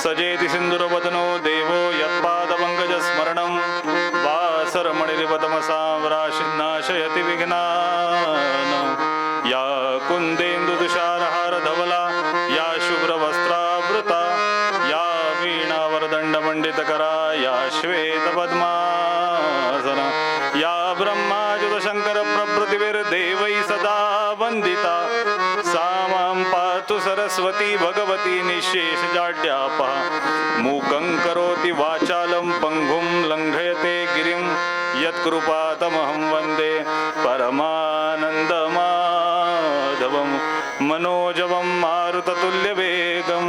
सजेति सिंदूरवदनो देवो यत्पादपङ्कजस्मरणं वासरमणिरिपतमसाम्राशिन्नाशयति विघ्नान् या कुन्देन्दुतुषारहारधवला या शुभ्रवस्त्रावृता या वीणावरदण्डमण्डितकरा या श्वेतपद्मासना या ब्रह्माच्युतशङ्करप्रभृतिभिर्देवैः सदा वन्दिता सा मां पातु सरस्वती भगवती निःशेषजाड्यापः मूकं करोति वाचालं पङ्गुं लङ्घयते गिरिं यत्कृपातमहं वन्दे परमानन्दमाधवं मनोजवं मारुततुल्यवेगं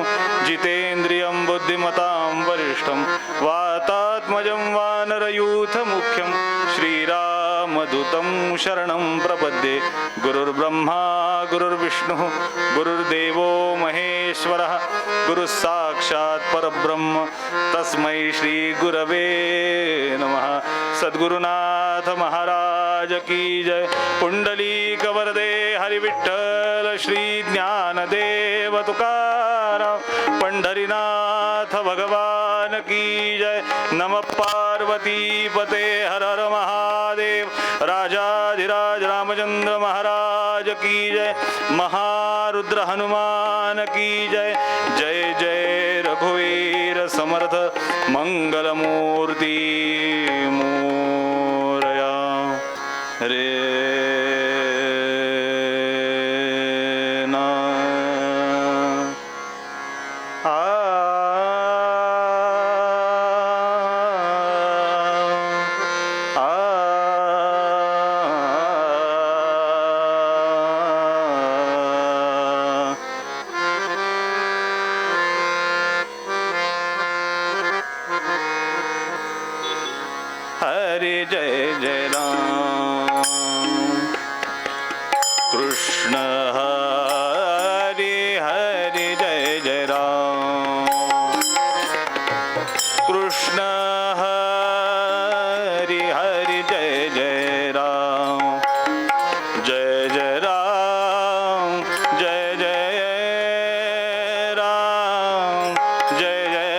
जितेन्द्रियं बुद्धिमतां वरिष्ठं वातात्मजं वानरयूथमुख्यं श्रीरामदूतं शरणं प्रपद्ये। गुरुर्ब्रह्मा गुरुर्विष्णुः गुरुर्देवो महेश्वरः गुरुः साक्षात् परब्रह्म तस्मै श्री गुरवे नमः। सद्गुरुनाथ महाराज की जय। पुंडलीक वरदे हरिविठ्ठल श्री ज्ञानदेव तुकाराम पंढरीनाथ भगवान की जय। नमः पार्वती पते हर हर महादेव। राजाधिराज रामचंद्र महाराज की जय। महारुद्र हनुमान की जय। जय जय रघुवीर समर्थ मंगलमूर्ति मोरया। हरे हरे जय जय राम कृष्ण हरे हरे जय जय राम कृष्ण हरे हरे जय जय राम जय जय राम जय जय राम जय जय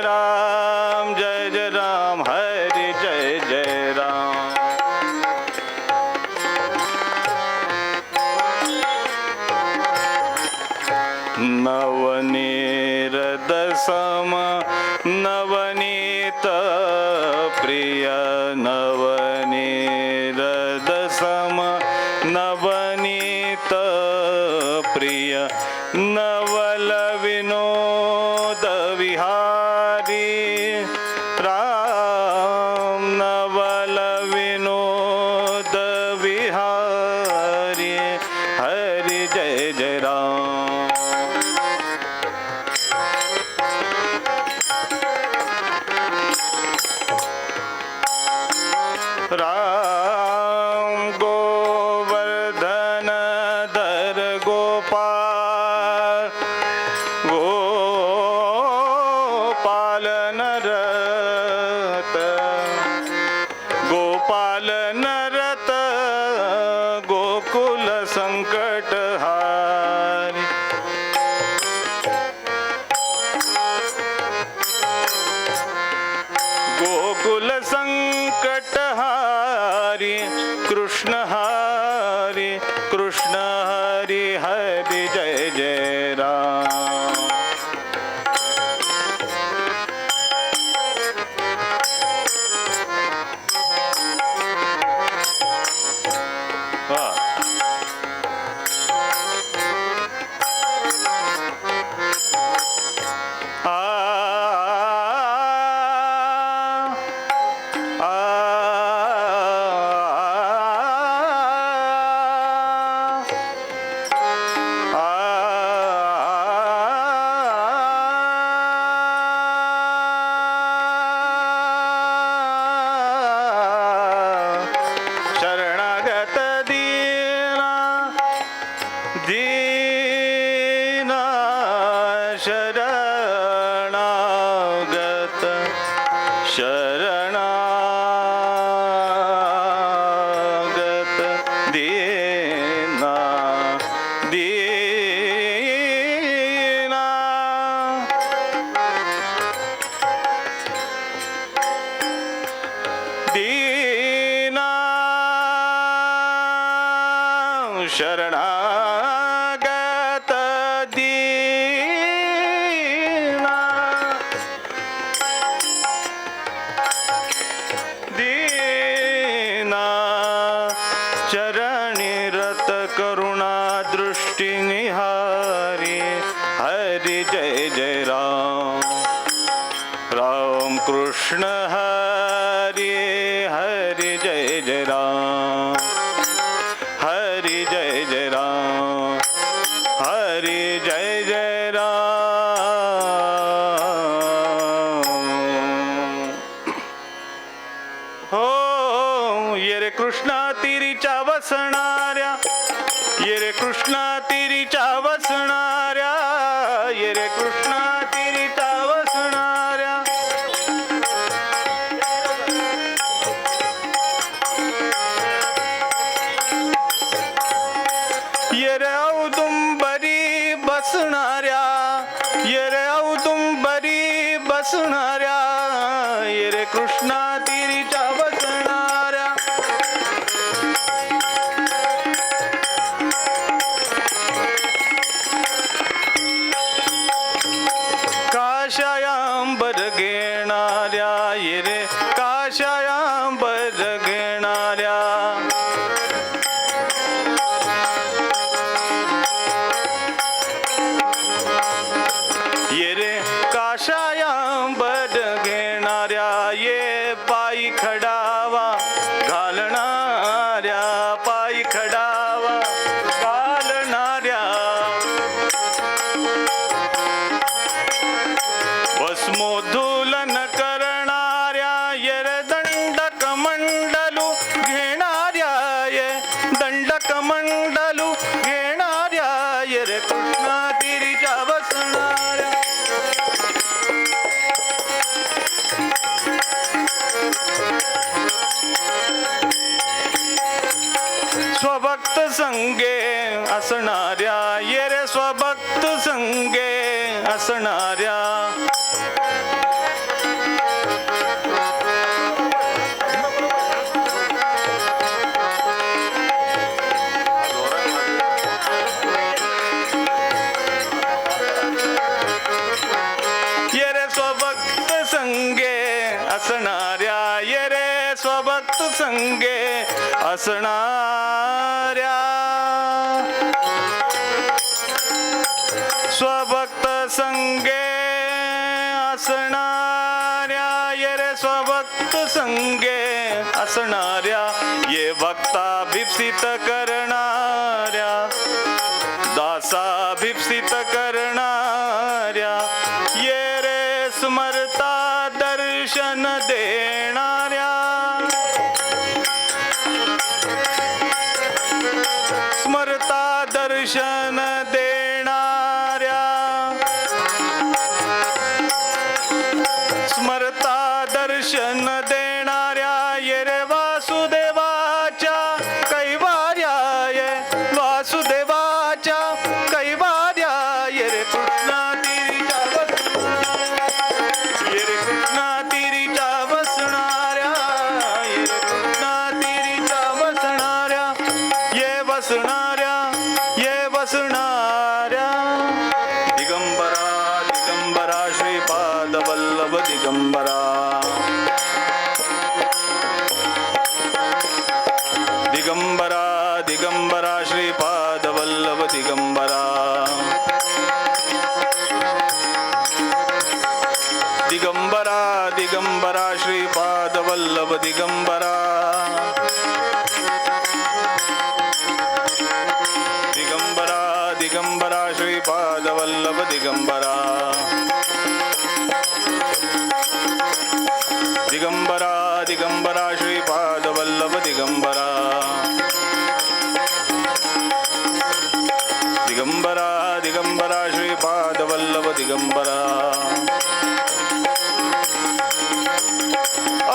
राम जय जय राम हरे जय जय राम। नवनीरदसम नवनीत प्रिय नवनीरदसम नवनीत प्रिय नवल विनोद विहारी राम नवल विनोद विहारी हरि जय जय राम। राम गोवर्धन धर गोपाल गोपाल नरत गोपाल नरत गोकुल संकटहार हरी कृष्ण हरी कृष्ण हरी हरी जय जय राम. शरणागत दीना दीना चरणी रत करुणा दृष्टि निहारी हरि जय जय राम. राम कृष्ण हरि हरि जय जय राम. हरि जय जय राम. हरि जय जय राम. हो ये रे कृष्णा तिरीच्या वसणाऱ्या ये रे कृष्णा तिरीच्या वसणाऱ्या ये रे कृष्णा तिरीच्या वसणाऱ्या ये रे औदुंबरी बसणाऱ्या ये रे औदुंबरी बसणाऱ्या ये रे कृष्णा तिरीच्या बसणाऱ्या काशायांबर घेणाऱ्या ये रे काशायांबर घेणाऱ्या ये रे काशायांबर घेणाऱ्या ये पायी खडावा घालणाऱ्या पायी खडावा घालणाऱ्या भस्मोद्धूलन करणाऱ्या ये रे दंडक मंडलू घेणाऱ्या ये दंडक मंडलू घेणाऱ्या ये रे कृष्णा तिरीच्या बसणाऱ्या स्वभक्त संगे असणाऱ्या ये रे स्वभक्त संगे असणाऱ्या ये रे स्वभक्त संगे असणाऱ्या ये रे स्वभक्त संगे असणाऱ्या स्वभक्त संगे असणाऱ्या ये रे स्वभक्त संगे असणाऱ्या ये भक्ता भिप्सित करणाऱ्या दासा भिप्सित करणाऱ्या ये रे स्मरता दर्शन देणाऱ्या स्मरता दर्शन देणाऱ्या स्मरता दर्शन देणाऱ्या ये रे वासुदेवाच्या कैवार्या ये वासुदेवाच्या कैवार्या ये रे कृष्णा तिरीच्या ये रे कृष्णा तिरीच्या बसणाऱ्या ये रे कृष्णा तिरीच्या बसणाऱ्या ये बसणाऱ्या दिगंबरा दिगंबरा श्रीपाद वल्लभ दिगंबरा दिगंबरा दिगंबरा श्रीपाद वल्लभ दिगंबरा दिगंबरा दिगंबरा श्रीपाद वल्लभ दिगंबरा दिगंबरा दिगंबरा श्रीपाद वल्लभ दिगंबरा दिगंबरा दिगंबरा श्रीपाद वल्लभ दिगंबरा दिगंबरा दिगंबरा श्रीपाद वल्लभ दिगंबरा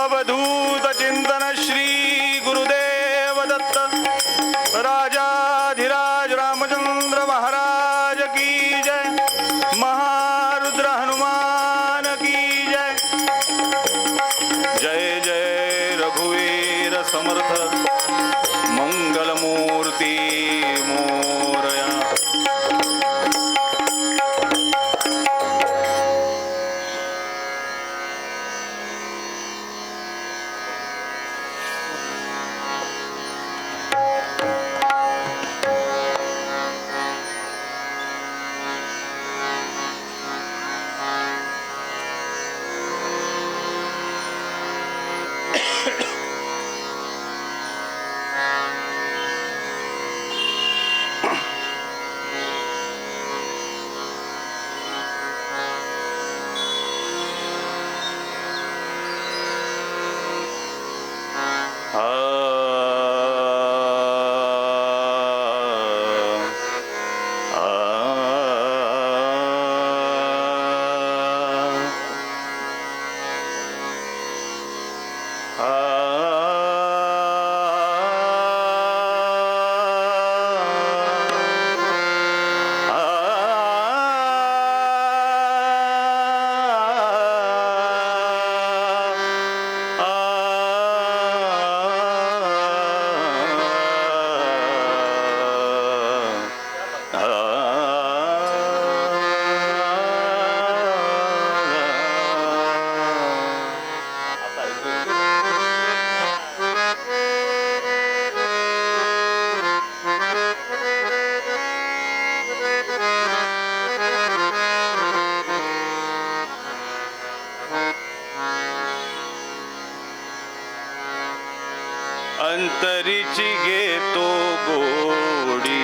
अवधूत चिंतन श्री गुरुदेव दत्त राजाधिराज रामचंद्र महाराज की जय महारुद्र हनुमान की जय जय जय रघुवीर समर्थ मंगलमूर्ती मोरया अंतरीची घेतो गोडी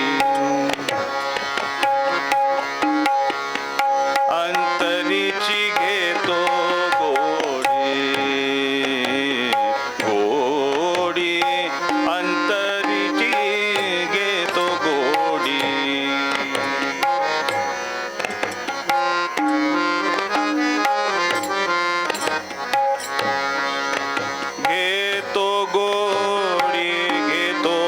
अंतरीची घेतो गोडी गोडी अंतरीची घेतो गोडी घेतो गोडी घेतो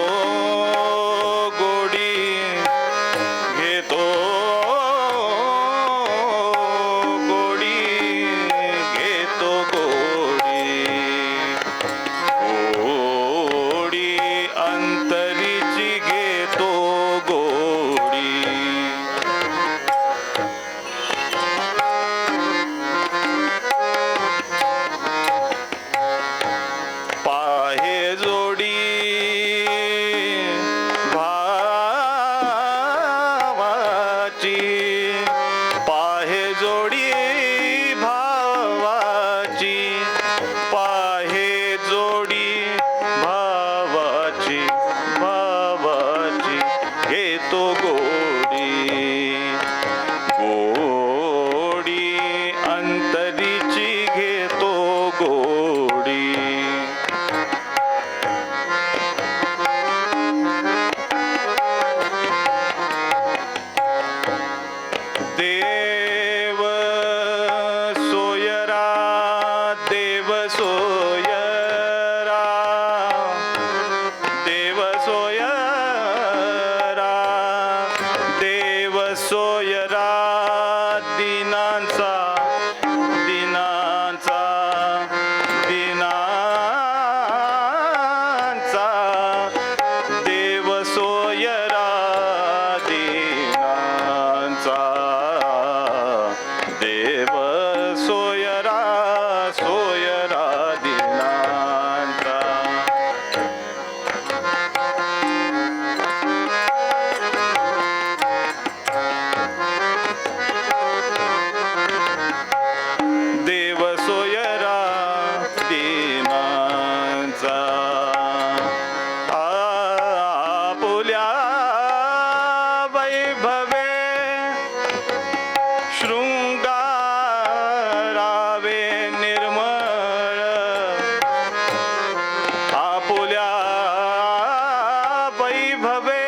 वैभवे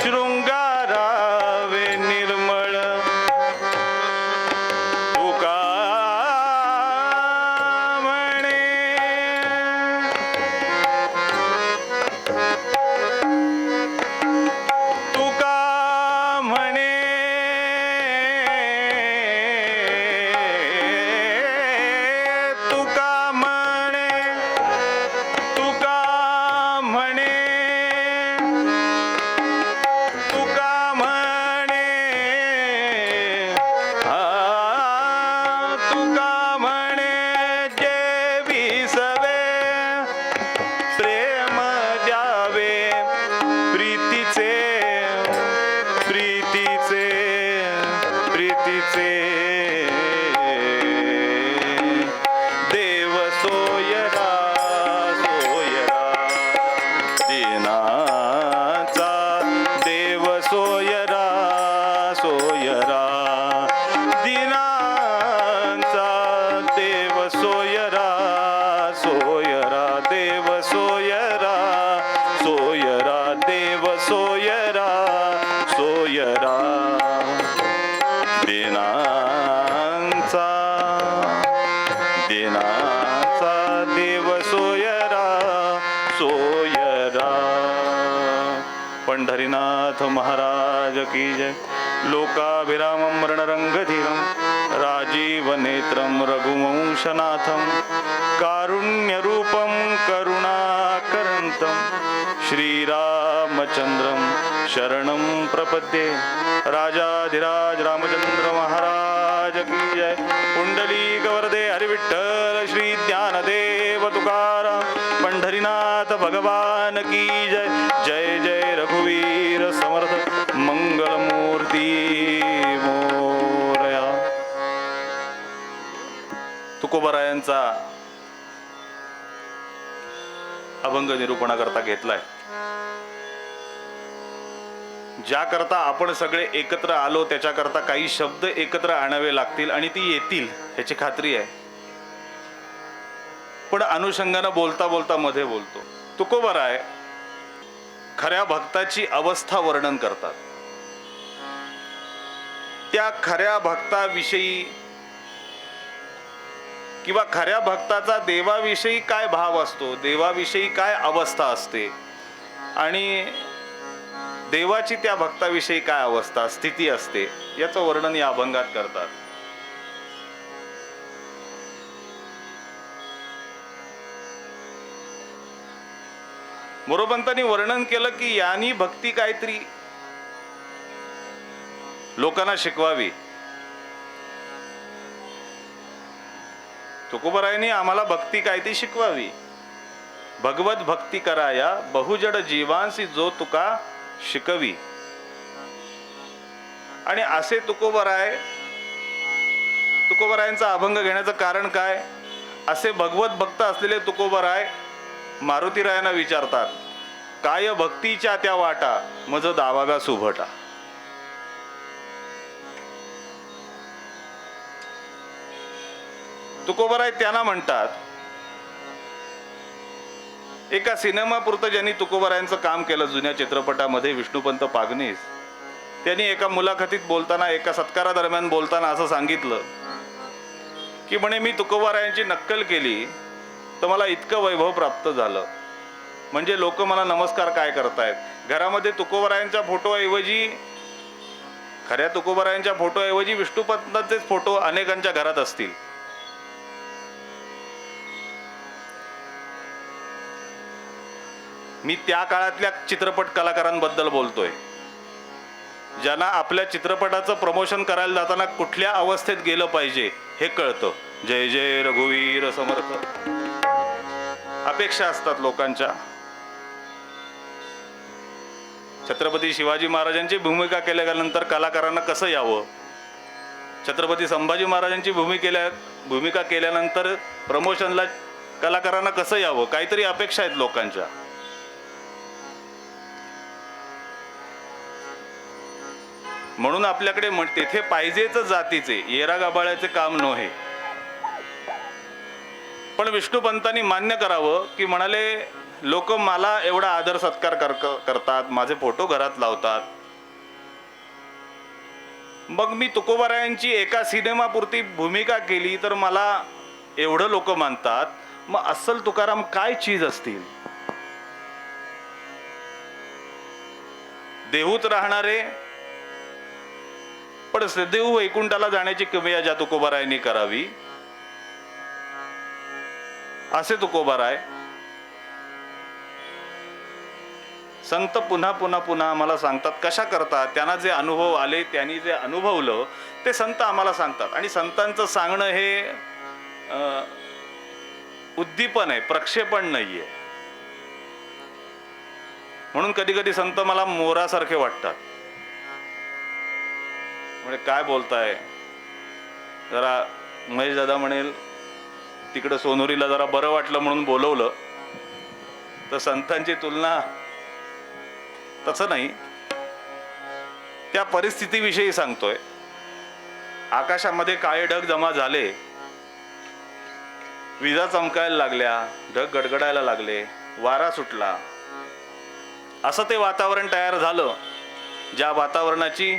शृंगारावे निर्मळ तुका म्हणे तुका म्हणे तुका म्हणे तुका म्हणे तुका म्हणे तुका म्हणे जे विसवे प्रेम द्यावे प्रीतीचे प्रीतीचे प्रीतीचे देव सोयरा सोयरा दिनाचा देव सोयरा सोयरा दिनाचा देव सोयरा सोयरा देव सोयरा सोयरा देव सोयरा सोयरा दिनाचा दिनाचा देव सोयरा सोयरा. पंढरीनाथ महाराज की जय. लोकाभिरामं रणरंगधीरं राजीव नेत्रं रघुवंशनाथं कारुण्यरूपं करुणाकरन्तं श्रीरामचन्द्रं शरणं प्रपद्ये. राजाधिराज रामचंद्र महाराज की जय. पुंडलीक वरदे हरिविठ्ठल श्री ज्ञानदेव तुकाराम पंढरीनाथ भगवान की जय. जय जय रघुवीर समर्थ मंगलमूर्ती मोरया. तुकोबरायांचा अभंग निरूपणाकरता घेतलाय. ज्याकरता आपण सगळे एकत्र आलो त्याच्याकरता काही शब्द एकत्र आणावे लागतील आणि ती येतील ह्याची खात्री आहे. पण अनुषंगानं बोलता बोलता मध्ये बोलतो. तुकोबराय खऱ्या भक्ताची अवस्था वर्णन करतात. त्या खऱ्या भक्ताविषयी किंवा खऱ्या भक्ताचा देवाविषयी काय भाव असतो, देवाविषयी काय अवस्था असते आणि देवाची त्या भक्ताविषयी काय अवस्था स्थिती असते याचं वर्णन या अभंगात करतात. मोरोपंतांनी वर्णन केलं की यांनी भक्ती काहीतरी लोकांना शिकवावी. तुकोबरायांनी आम्हाला भक्ती काहीतरी शिकवावी. भगवत भक्ती कराया बहुजड जीवांसी जो तुका शिकवी. आणि असे तुकोबरायांचा अभंग घेण्याचं कारण काय. असे भगवत भक्त असलेले तुकोबराय मारुतीरायांना विचारतात, काय भक्तीच्या त्या वाटा मज दावाव्या सुभटा. तुकोबराय त्यांना म्हणतात. एका सिनेमापुरतं ज्यांनी तुकोबरायांचं काम केलं जुन्या चित्रपटामध्ये विष्णुपंत पागनीस, त्यांनी एका मुलाखतीत बोलताना एका सत्कारादरम्यान बोलताना असं सांगितलं की म्हणे मी तुकोबरायांची नक्कल केली तर मला इतकं वैभव प्राप्त झालं म्हणजे लोक मला नमस्कार काय करतायत. घरामध्ये तुकोबरायांच्या फोटोऐवजी खऱ्या तुकोबरायांच्या फोटोऐवजी विष्णुपंतांचेच फोटो अनेकांच्या घरात असतील. मी त्या काळातल्या चित्रपट कलाकारांबद्दल बोलतोय ज्यांना आपल्या चित्रपटाचं प्रमोशन करायला जाताना कुठल्या अवस्थेत गेलं पाहिजे हे कळतं. जय जय रघुवीर समर्थ. अपेक्षा असतात लोकांच्या. छत्रपती शिवाजी महाराजांची भूमिका केल्यानंतर कलाकारांना कसं यावं, छत्रपती संभाजी महाराजांची भूमिका केल्यानंतर प्रमोशनला कलाकारांना कसं यावं, काहीतरी अपेक्षा आहेत लोकांच्या. म्हणून आपल्याकडे तेथे पाहिजेच जातीचे येरा गाबाळ्याचे काम नव्हे. पण विष्णुपंतांनी मान्य करावं की म्हणाले लोक मला एवढा आदर सत्कार करतात, माझे फोटो घरात लावतात, मग मी तुकोबारायांची एका सिनेमापुरती भूमिका केली तर मला एवढं लोक मानतात, मग अस्सल तुकाराम काय चीज असतील? देहूत राहणारे पण देहू वैकुंठाला जाण्याची किमया ज्या तुकोबारायांनी करावी असे तुकोबाराय संत पुन्हा पुन्हा पुन्हा आम्हाला सांगतात. कशा करतात? त्यांना जे अनुभव आले, त्यांनी जे अनुभवलं ते संत आम्हाला सांगतात. आणि संतांचं सांगणं हे उद्दीपन आहे, प्रक्षेपण नाहीये. म्हणून कधी कधी संत मला मोरासारखे वाटतात. म्हणजे काय बोलताय? जरा महेश दादा म्हणेल तिकडं सोनोरीला जरा बरं वाटलं म्हणून बोलवलं, तर संतांची तुलना तसं नाही. त्या परिस्थितीविषयी सांगतोय. आकाशामध्ये काळे ढग जमा झाले, विजा चमकायला लागल्या, ढग गडगडायला लागले, वारा सुटला. असं ते वातावरण तयार झालं ज्या वातावरणाची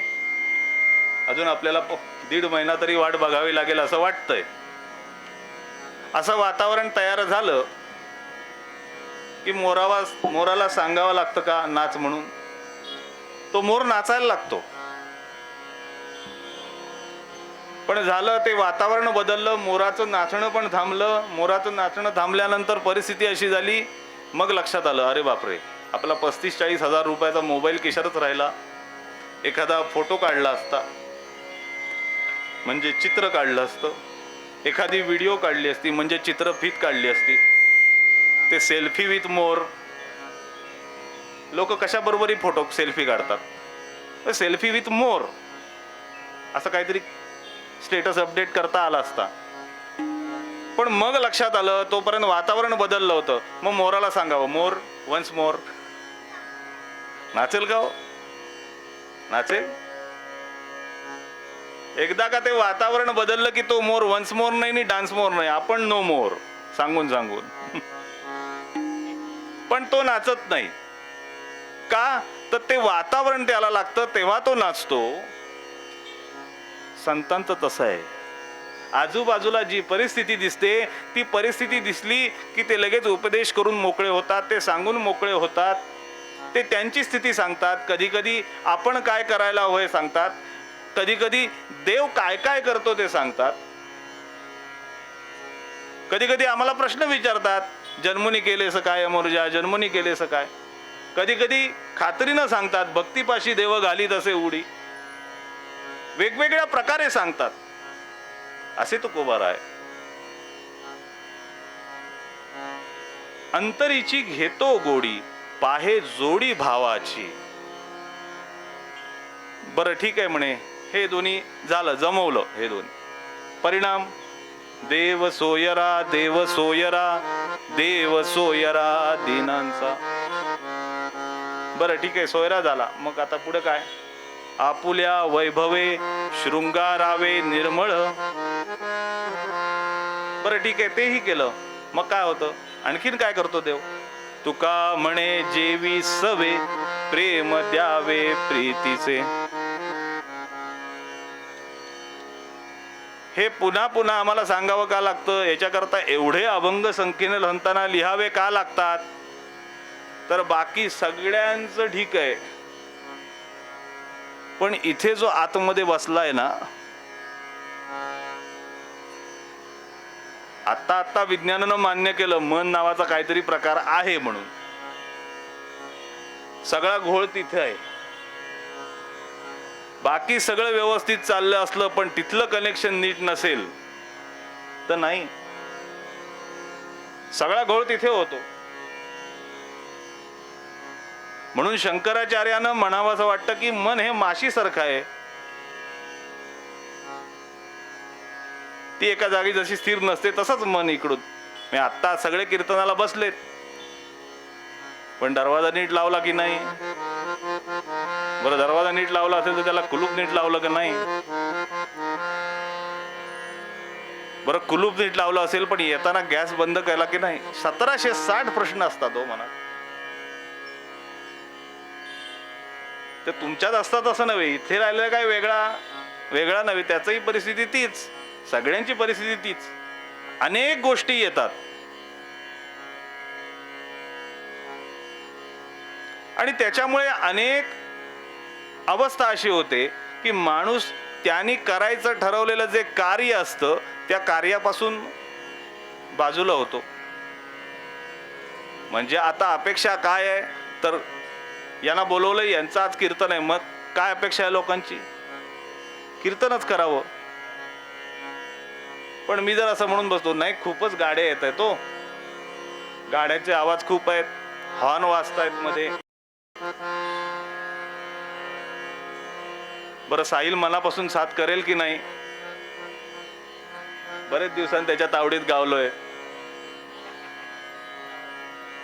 अजून आपल्याला 1.5 महिना तरी वाट बघावी लागेल असं वाटतंय. असं वातावरण तयार झालं की मोराला सांगावं लागतं का नाच म्हणून? तो मोर नाचायला लागतो. पण झालं ते वातावरण बदललं, मोराचं नाचणं पण थांबलं. मोराचं नाचणं थांबल्यानंतर परिस्थिती अशी झाली, मग लक्षात आलं अरे बापरे, आपला 35-40 हजार रुपयाचा मोबाईल किशातच राहिला. एखादा फोटो काढला असता म्हणजे चित्र काढलं असतं, एखादी व्हिडिओ काढली असती म्हणजे चित्रफीत काढली असती. ते सेल्फी विथ मोर. लोक कशा बरोबरही फोटो सेल्फी काढतात. सेल्फी विथ मोर असं काहीतरी स्टेटस अपडेट करता आला असता. पण मग लक्षात आलं तोपर्यंत वातावरण बदललं होतं. मग मोराला सांगावं मोर वन्स मोर. नाचेल का हो? नाचेल? एकदा का ते वातावरण बदललं की तो मोर वन्स मोर नाही, डान्स मोर नाही, आपण नो मोर सांगून सांगून. पण तो नाचत नाही का? तर ते वातावरण त्याला लागतं तेव्हा तो नाचतो. संतांचं तसं आहे. आजूबाजूला जी परिस्थिती दिसते ती परिस्थिती दिसली की ते लगेच उपदेश करून मोकळे होतात, ते सांगून मोकळे होतात. ते त्यांची स्थिती सांगतात. कधी कधी आपण काय करायला हवंय सांगतात. कधी कधी देव काय काय करतो ते सांगतात. कधी कधी आम्हाला प्रश्न विचारतात, जन्मुनी केलेस काय अमोर्जा, जन्मुनी केलेस काय. कधी कधी खात्रीनं सांगतात, भक्तीपाशी देव घालीत असे उडी. वेगवेगळ्या प्रकारे सांगतात. असे तुकोबाराय. अंतरीची घेतो गोडी, पाहे जोडी भावाची. बरं ठीक आहे म्हणे, हे दोन्ही झालं, जमवलं हे दोन्ही. परिणाम देव सोयरा, देव सोयरा, देव सोयरा दीनांचा. बरं ठीक आहे, सोयरा झाला. मग आता पुढे काय? आपुल्या वैभवे शृंगारावे निर्मळ. बरं ठीक आहे, तेही केलं. मग काय होतं? आणखीन काय करतो देव? तुका म्हणे जेवी सवे, प्रेम द्यावे प्रीतीचे. हे पुन्हा पुन्हा आम्हाला सांगावं का लागतं? याच्याकरता एवढे अभंग संख्येने लिहिताना लिहावे का लागतात? तर बाकी सगळ्यांचं ठीक आहे, पण इथे जो आतमध्ये बसलाय ना, आता विज्ञानानं मान्य केलं मन नावाचा काहीतरी प्रकार आहे म्हणून. सगळा घोळ तिथे आहे. बाकी सगळं व्यवस्थित चाललं असलं पण तिथलं कनेक्शन नीट नसेल तर नाही. सगळा घोळ तिथे होतो. म्हणून शंकराचार्यानं म्हणावं असं वाटतं की मन हे माशीसारखं आहे. ती एका जागी जशी स्थिर नसते तसंच मन इकडून. मी आत्ता सगळे कीर्तनाला बसलेत, पण दरवाजा नीट लावला की नाही? बरं, दरवाजा नीट लावला असेल तर त्याला कुलूप नीट लावलं का नाही? बरं कुलूप नीट लावलं असेल, पण येताना गॅस बंद केला की नाही, 1760 प्रश्न असतात हो मनात. ते तुमच्यात असतात असं नव्हे, इथे राहिलेला काय वेगळा नव्हे, त्याचंही परिस्थिती तीच, सगळ्यांची परिस्थिती तीच. अनेक गोष्टी येतात आणि त्याच्यामुळे अनेक अवस्था अशी होते की माणूस त्यांनी करायचं ठरवलेलं जे कार्य असतं त्या कार्यापासून बाजूला होतो. म्हणजे आता अपेक्षा काय आहे, तर यांना बोलवलं, यांचं आज कीर्तन आहे, मग काय अपेक्षा आहे लोकांची, कीर्तनच करावं. पण मी जर असं म्हणून बसतो, नाही खूपच गाड्या येत आहेत, तो गाड्याचे आवाज खूप आहेत, हॉर्न वाजतायत मध्ये. बरं साहिल मनापासून साथ करेल की नाही, बरेच दिवसांनी त्याच्या तावडीत गावलोय.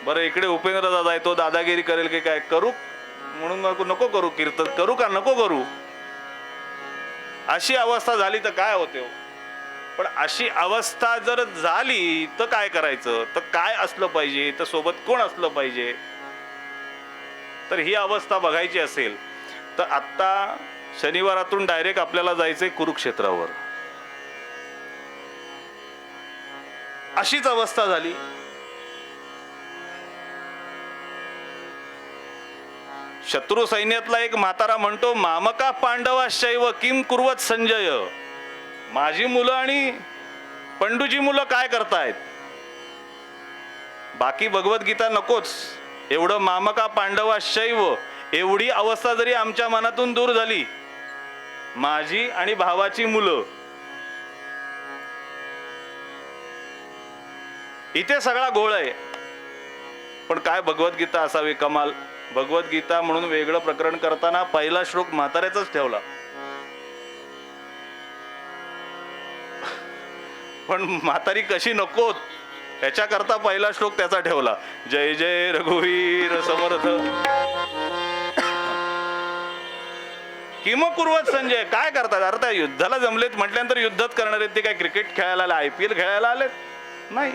बरं इकडे उपेंद्र दादा आहे, तो दादागिरी करेल की काय, करू म्हणून नको करू कीर्तन, करू का नको करू, अशी अवस्था झाली तर काय होते हो. पण अशी अवस्था जर झाली तर काय करायचं, तर काय असलं पाहिजे, तर सोबत कोण असलं पाहिजे. तर ही अवस्था बघायची असेल तर आत्ता शनिवारातून डायरेक्ट आपल्याला जायचंय कुरुक्षेत्रावर. अशीच अवस्था झाली. शत्रू सैन्यातला एक म्हातारा म्हणतो, मामका पांडवा शैव किम कुर्वत संजय. माझी मुलं आणि पंडूची मुलं काय करतायत, बाकी भगवद्गीता नकोच, एवढं मामका पांडवा शैव एवढी अवस्था जरी आमच्या मनातून दूर झाली, माझी आणि भावाची मुलं, इथे सगळा घोळ आहे. पण काय भगवद्गीता असावी कमाल. भगवद्गीता म्हणून वेगळं प्रकरण करताना पहिला श्लोक म्हाताऱ्याचाच ठेवला, पण म्हातारी कशी नको याच्याकरता पहिला श्लोक त्याचा ठेवला, जय जय रघुवीर समर्थ. किम कुर्वत संजय, काय करतात, अरे युद्धाला जमलेत म्हटल्यानंतर युद्धच करणार आहेत. ते काय क्रिकेट खेळायला आले, IPL खेळायला आलेत, नाही,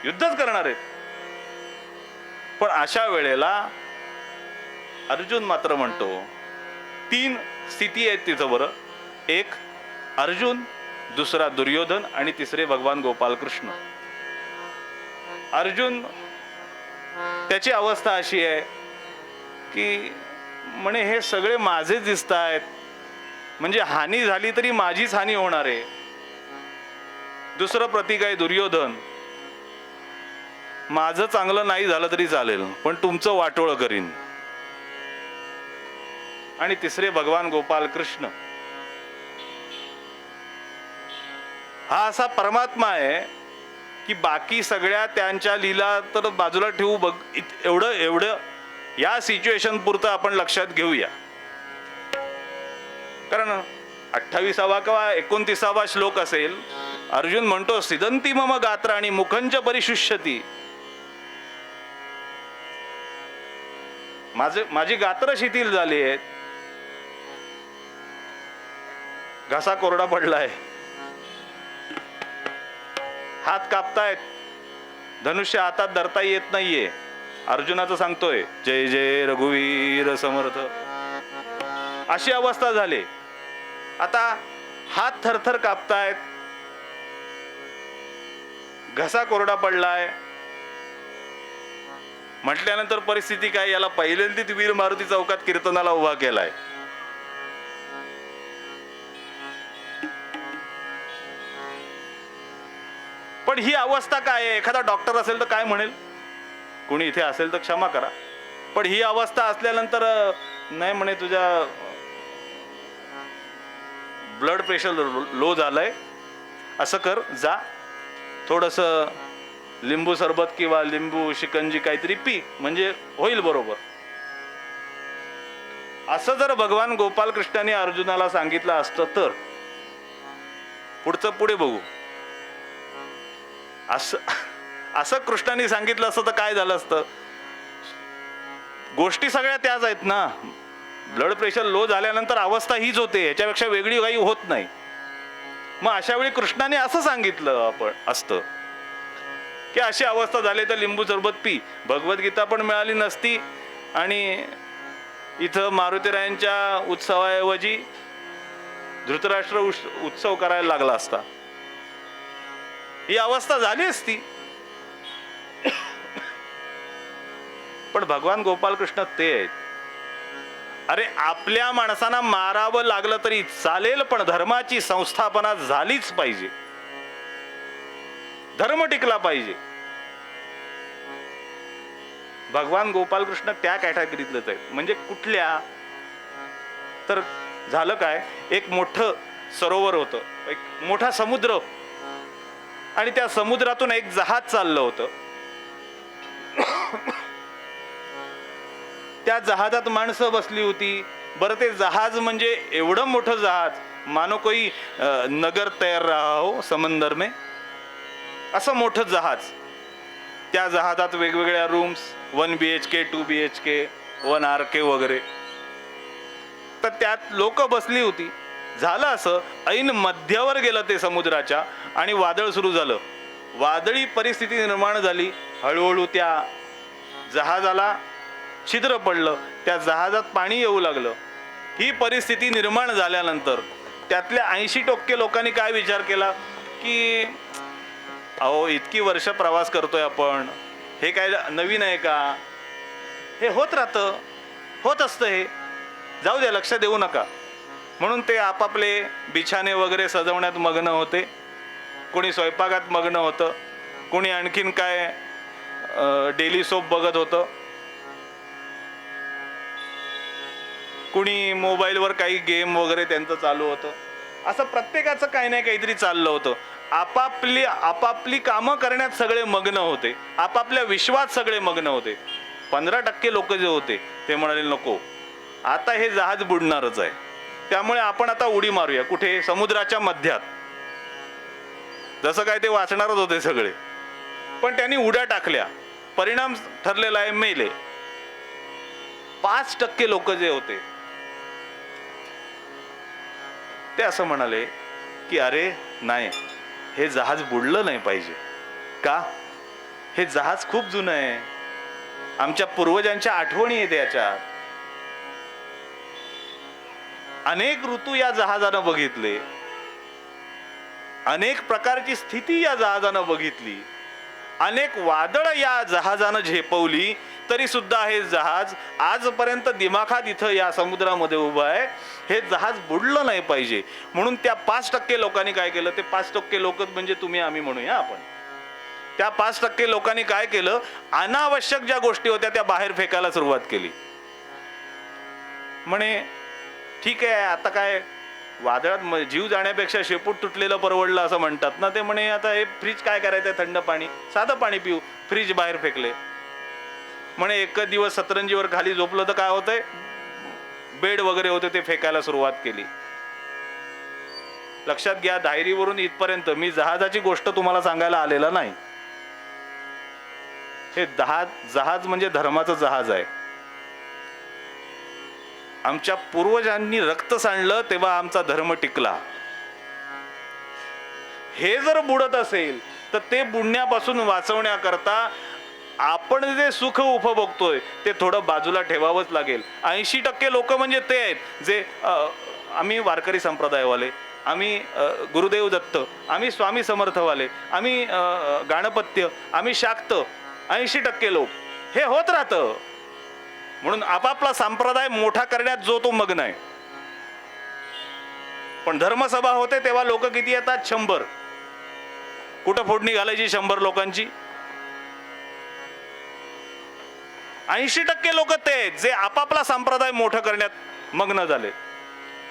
युद्धच करणार आहेत. पण अशा वेळेला अर्जुन मात्र म्हणतो, 3 स्थिती आहेत तिथं. बरं, एक अर्जुन, दुसरा दुर्योधन आणि तिसरे भगवान गोपाल कृष्ण. अर्जुन त्याची अवस्था अशी आहे की म्हणे हे सगळे माझेच दिसत आहेत, म्हणजे हानी झाली तरी माझीच हानी होणार आहे. दुसरं प्रतीक आहे दुर्योधन, माझं चांगलं नाही झालं तरी चालेल पण तुमचं वाटोळं करीन. आणि तिसरे भगवान गोपाल कृष्ण, हा असा परमात्मा आहे की बाकी सगळ्या त्यांच्या लीला तर बाजूला ठेवू, बघ एवढं या सिच्युएशन पुरतं आपण लक्षात घेऊया. कारण 28वा किंवा 29वा श्लोक असेल, अर्जुन म्हणतो, सिदंती मम गात्राणी मुखंच परिशुष्यती. माझी गात्र शिथिल झाली आहेत, घसा कोरडा पडलाय, हात कापतायत, धनुष्य हातात धरता येत नाहीये. अर्जुनाचं सांगतोय, जय जय रघुवीर समर्थ. अशी अवस्था झाली. आता हात थरथर कापतायत, घसा कोरडा पडलाय म्हटल्यानंतर परिस्थिती काय, याला पहिल्यांदाच वीर मारुती चौकात कीर्तनाला उभा केलाय. पण ही अवस्था काय आहे, एखादा डॉक्टर असेल तर काय म्हणेल, कोणी इथे असेल तर क्षमा करा, पण ही अवस्था असल्यानंतर नाही म्हणे तुझ्या ब्लड प्रेशर लो झालंय, असं कर, जा थोडंसं लिंबू सरबत किंवा लिंबू शिकंजी काहीतरी पी, म्हणजे होईल बरोबर. असं जर भगवान गोपाल कृष्णाने अर्जुनाला सांगितलं असतं तर पुढचं पुढे बघू. असं कृष्णाने सांगितलं असतं तर काय झालं असतं. गोष्टी सगळ्या त्याच आहेत ना. ब्लड प्रेशर लो झाल्यानंतर अवस्था हीच होते, याच्यापेक्षा वेगळी काही होत नाही. मग अशा वेळी कृष्णाने असं सांगितलं आपण असतं की अशी अवस्था झाली तर लिंबू सरबत पी. भगवद्गीता पण मिळाली नसती आणि इथं मारुतीरायांच्या उत्सवाऐवजी धृतराष्ट्र उत्सव करायला लागला असता. ही अवस्था झाली असती. पण भगवान गोपालकृष्ण ते आहेत. अरे आपल्या माणसांना मारावं लागलं तरी चालेल, पण धर्माची संस्थापना झालीच पाहिजे, धर्म टिकला पाहिजे. भगवान गोपालकृष्ण त्या कॅटेगरीतलेच आहेत. म्हणजे कुठल्या, तर झालं काय, एक मोठं सरोवर होतं, एक मोठा समुद्र, आणि त्या समुद्रातून एक जहाज चाललं होतं. त्या जहाजात माणसं बसली होती. बरं ते जहाज म्हणजे एवढं मोठं जहाज, मानो कोई नगर तैर रहा हो समंदर में, असं मोठं जहाज. त्या जहाजात वेगवेगळ्या रूम्स, 1 BHK 2 BHK 1 RK वगैरे. तर त्यात लोक बसली होती. झालं असं, ऐन मध्यावर गेलं ते समुद्राच्या आणि वादळ सुरू झालं. वादळी परिस्थिती निर्माण झाली. हळूहळू त्या जहाजाला छिद्र पडलं, त्या जहाजात पाणी येऊ लागलं. ही परिस्थिती निर्माण झाल्यानंतर त्यातल्या 80% लोकांनी काय विचार केला की अहो इतकी वर्ष प्रवास करतोय आपण, हे काय नवीन आहे का, हे होत राहतं, होत असतं, हे जाऊ द्या, लक्ष देऊ नका. म्हणून ते आपापले बिछाने वगैरे सजवण्यात मग्न होते. कोणी स्वयंपाकात मग्न होतं, कोणी आणखीन काय डेली सोप बघत होतं, कुणी मोबाईलवर काही गेम वगैरे त्यांचं चालू होतं. असं प्रत्येकाचं काही नाही काहीतरी चाललं होतं. आपापली कामं करण्यात सगळे मग्न होते, आपापल्या विश्वात सगळे मग्न होते. 15% लोक जे होते ते म्हणाले नको, आता हे जहाज बुडणारच आहे, त्यामुळे आपण आता उडी मारूया. कुठे? समुद्राच्या मध्यात. जसं काय ते वाचणारच होते सगळे, पण त्यांनी उड्या टाकल्या. परिणाम ठरलेला आहे, मेले. 5% लोक जे होते ते असं म्हणाले की अरे नाही, हे जहाज बुडलं नाही पाहिजे. का? हे जहाज खूप जुनं आहे, आमच्या पूर्वजांच्या आठवणी आहेत याच्यात. अनेक ऋतू या जहाजानं बघितले, अनेक प्रकारची स्थिती या जहाजानं बघितली, अनेक वादळ या जहाजानं झेपवली, तरी सुद्धा हे जहाज आजपर्यंत दिमाखात इथं या समुद्रामध्ये उभं आहे. हे जहाज बुडलं नाही पाहिजे. म्हणून त्या 5% लोकांनी काय केलं, ते 5% लोक म्हणजे तुम्ही आम्ही म्हणूया आपण, त्या 5% लोकांनी काय केलं, अनावश्यक ज्या गोष्टी होत्या त्या बाहेर फेकायला सुरुवात केली. म्हणे ठीक आहे, आता काय वादळात जीव जाण्यापेक्षा शेपूट तुटलेलं परवडलं असं म्हणतात ना. ते म्हणे आता हे फ्रीज काय करायचं, थंड पाणी, साधं पाणी पिऊ. फ्रीज बाहेर फेकले. म्हणे एक दिवस सतरंजीवर खाली झोपलं तर काय होतंय, बेड वगैरे होते ते फेकायला सुरुवात केली. लक्षात घ्या, डायरीवरून इथपर्यंत मी जहाजाची गोष्ट तुम्हाला सांगायला आलेला नाही. हे जहाज म्हणजे धर्माचं जहाज आहे. आमच्या पूर्वजांनी रक्त सांडलं तेव्हा आमचा धर्म टिकला. हे जर बुडत असेल तर ते बुडण्यापासून वाचवण्याकरता आपण जे सुख उपभोगतोय ते थोडं बाजूला ठेवावंच लागेल. 80% लोक म्हणजे ते आहेत जे आम्ही वारकरी संप्रदायवाले, आम्ही गुरुदेव दत्त, आम्ही स्वामी समर्थवाले, आम्ही गाणपत्य, आम्ही शाक्त. 80% लोक हे होत राहतं. म्हणून आपापला संप्रदाय मोठा करण्यात जो तो मग्न आहे. पण धर्मसभा होते तेव्हा लोक किती येतात? 100. कुठं फोडणी घालायची 100 लोकांची? 80% लोक ते आहेत जे आपापला संप्रदाय मोठं करण्यात मग्न झाले.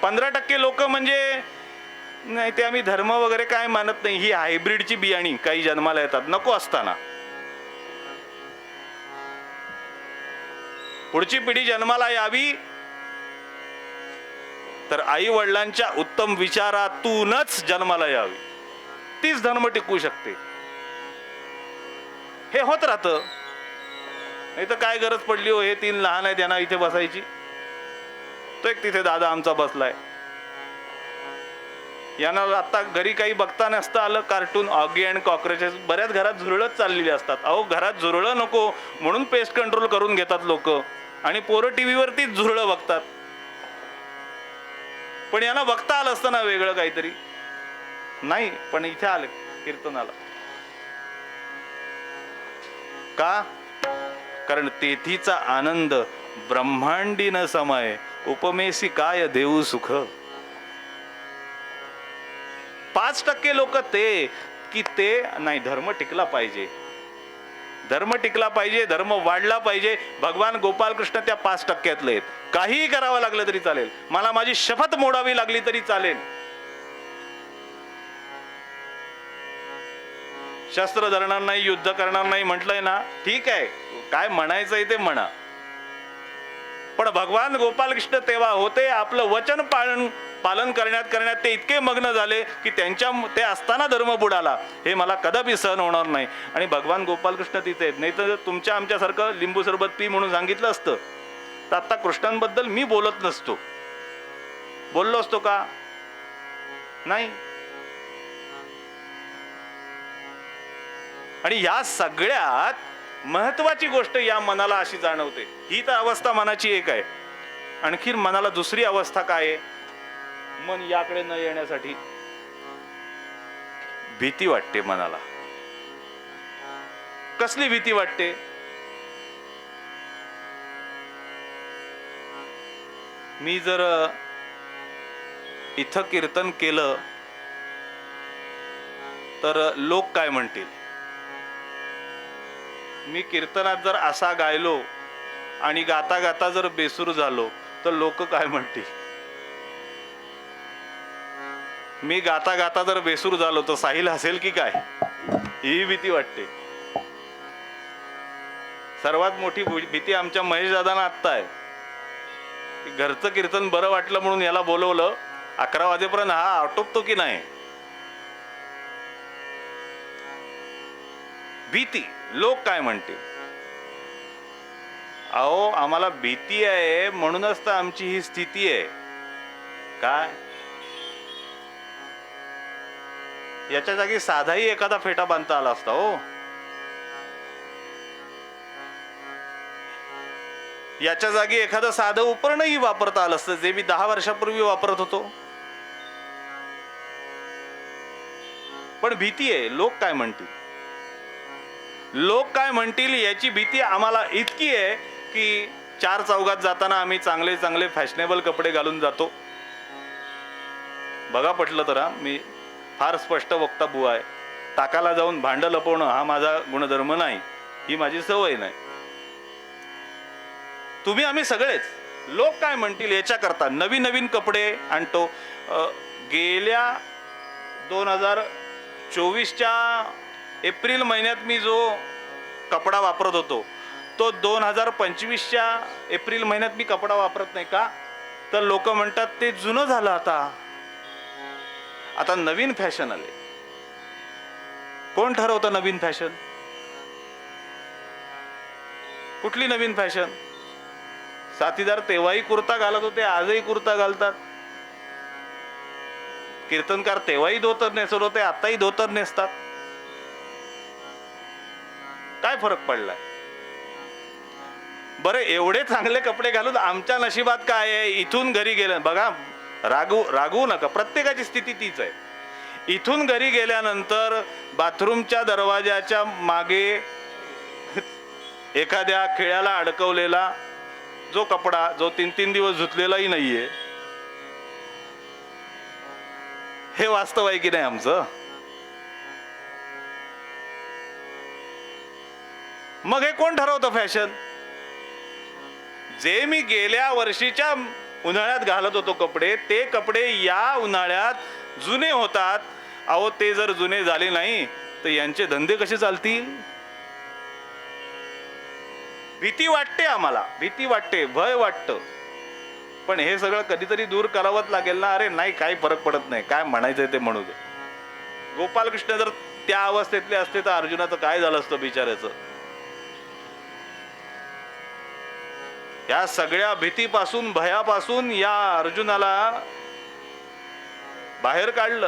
15% लोक म्हणजे नाही, ते आम्ही धर्म वगैरे काय मानत नाही, ही हायब्रिडची बियाणी काही जन्माला येतात नको असताना. पुढची पिढी जन्माला यावी तर आई वडिलांच्या उत्तम विचारातूनच जन्माला यावी, तीच धर्म टिकू शकते. हे होत राहतं. नाही तर काय गरज पडली हो, हे 3 लहान आहेत त्यांना इथे बसायची. तो एक तिथे दादा आमचा बसलाय. यांना आता घरी काही बघता नसतं आलं कार्टून ऑगी अँड कॉक्रोचेस बऱ्याच घरात झुरळच चाललेली असतात. अहो घरात झुरळं नको म्हणून पेस्ट कंट्रोल करून घेतात लोक आणि पोरं टीव्हीवरतीच झुरळं बघतात. पण यांना बघता आलं असतं ना वेगळं काहीतरी, नाही. पण इथे आले कीर्तनाला का? कारण तेथीचा आनंद ब्रह्मांडी न समय उपमेसी काय देऊ सुख. 5% लोक ते की ते नाही, धर्म टिकला पाहिजे, धर्म टिकला पाहिजे, धर्म वाढला पाहिजे. भगवान गोपालकृष्ण त्या 5%तले आहेत. काहीही करावं लागलं तरी चालेल, मला माझी शपथ मोडावी लागली तरी चालेल, शस्त्र धरणार नाही, युद्ध करणार नाही म्हटलंय ना, ठीक आहे, काय म्हणायचंय ते म्हणा. पण भगवान गोपालकृष्ण तेव्हा होते, आपलं वचन पालन करण्यात ते इतके मग्न झाले की ते असताना धर्म बुडाला, हे मला कदापि सहन होणार नाही. आणि भगवान गोपालकृष्ण तिथे आहेत, नाही तर तुमच्या आमच्यासारखं लिंबू सरबत पी म्हणून सांगितलं असतं तर आता कृष्णांबद्दल मी बोलत नसतो. बोललो असतो का? नाही. आणि या सगळ्यात महत्वाची गोष्ट या मनाला अशी जाणवते, ही तर अवस्था मनाची एक आहे. आणखी मनाला दुसरी अवस्था काय आहे? मन याकडे न येण्यासाठी भीती वाटते मनाला. कसली भीती वाटते? मी जर इथं कीर्तन केलं तर लोक काय म्हणतील? मी कीर्तनात जर असा गायलो आणि गाता गाता जर बेसूर झालो तर लोक काय म्हणतील? मी गाता गाता जर बेसूर झालो तर साहिल हसेल की काय? ही भीती वाटते. सर्वात मोठी भीती आमच्या महेश दादांना आत्ता आहे. घरचं कीर्तन बरं वाटलं म्हणून याला बोलवलं, 11 वाजेपर्यंत हा आटोपतो की नाही, भीती. लोक काय म्हणतील? अहो आम्हाला भीती आहे म्हणूनच तर आमची ही स्थिती आहे. काय याच्या जागी साधाही एखादा फेटा बांधता आला असता हो. याच्या जागी एखादं साधं उपरणही वापरता आलं असतं, जे मी 10 वर्षापूर्वी वापरत होतो. पण भीती आहे, लोक काय म्हणतील, लोक काय म्हणतील याची भीती आम्हाला इतकी आहे की 4 चौघात जाताना आम्ही चांगले चांगले फॅशनेबल कपडे घालून जातो. बघा पटलं तर, मी फार स्पष्ट वक्ता बुवा आहे. टाकाला जाऊन भांड लपवणं हा माझा गुणधर्म नाही, ही माझी सवय नाही. तुम्ही आम्ही सगळेच लोक काय म्हणतील याच्या करता नवीन नवीन कपडे आणतो. गेल्या 2024च्या एप्रिल महिन्यात मी जो कपडा वापरत होतो तो 2025च्या एप्रिल महिन्यात मी कपडा वापरत नाही. का? तर लोक म्हणतात ते जुनं झालं, आता नवीन फॅशन आले. कोण ठरवतं नवीन फॅशन? कुठली नवीन फॅशन? साथीदार तेव्हाही कुर्ता घालत होते, आजही कुर्ता घालतात. कीर्तनकार तेव्हाही धोतर नेसत होते, आताही धोतर नेसतात. काय फरक पडलाय? बरं एवढे चांगले कपडे घालून आमच्या नशिबात काय आहे? इथून घरी गेलं, बघा रागवू नका, प्रत्येकाची स्थिती तीच आहे. इथून घरी गेल्यानंतर बाथरूमच्या दरवाजाच्या मागे एखाद्या खिळ्याला अडकवलेला जो कपडा, जो 3-3 दिवस धुतलेलाही नाहीये, हे वास्तव आहे की नाही आमचं? मग हे कोण ठरवतं फॅशन? जे मी गेल्या वर्षीच्या उन्हाळ्यात घालत होतो कपडे, ते कपडे या उन्हाळ्यात जुने होतात. अहो ते जर जुने झाले नाही तर यांचे धंदे कसे चालतील? भीती वाटते आम्हाला, भीती वाटते, भय वाटतं. पण हे सगळं कधीतरी दूर करावंच लागेल ना. अरे नाही, काही फरक पडत नाही, काय म्हणायचंय ते म्हणू दे. गोपालकृष्ण जर त्या अवस्थेतले असते तर अर्जुनाचं काय झालं असतं बिचाऱ्याचं? या सगळ्या भीतीपासून, भयापासून या अर्जुनाला बाहेर काढलं.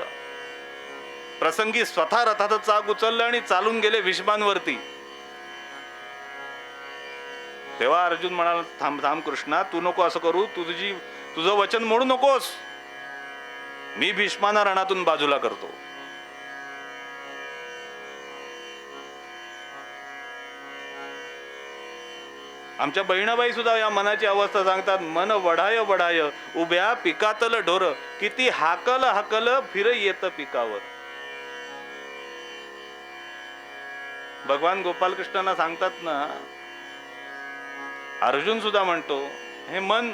प्रसंगी स्वतः रथाचं चाक उचललं आणि चालून गेले भीष्मांवरती. तेव्हा अर्जुन म्हणाला, थांब थांब कृष्णा, तू नको असं करू, तुझं वचन मोडू नकोस. मी भीष्मांना रणातून बाजूला करतो. आमच्या बहिणाबाई सुद्धा या मनाची अवस्था सांगतात. मन वढाय वढाय उभ्या पिकातल ढोर, किती हाकल हाकल फिर येत पिकावर. भगवान गोपालकृष्णांना सांगतात ना, अर्जुन सुद्धा म्हणतो, हे मन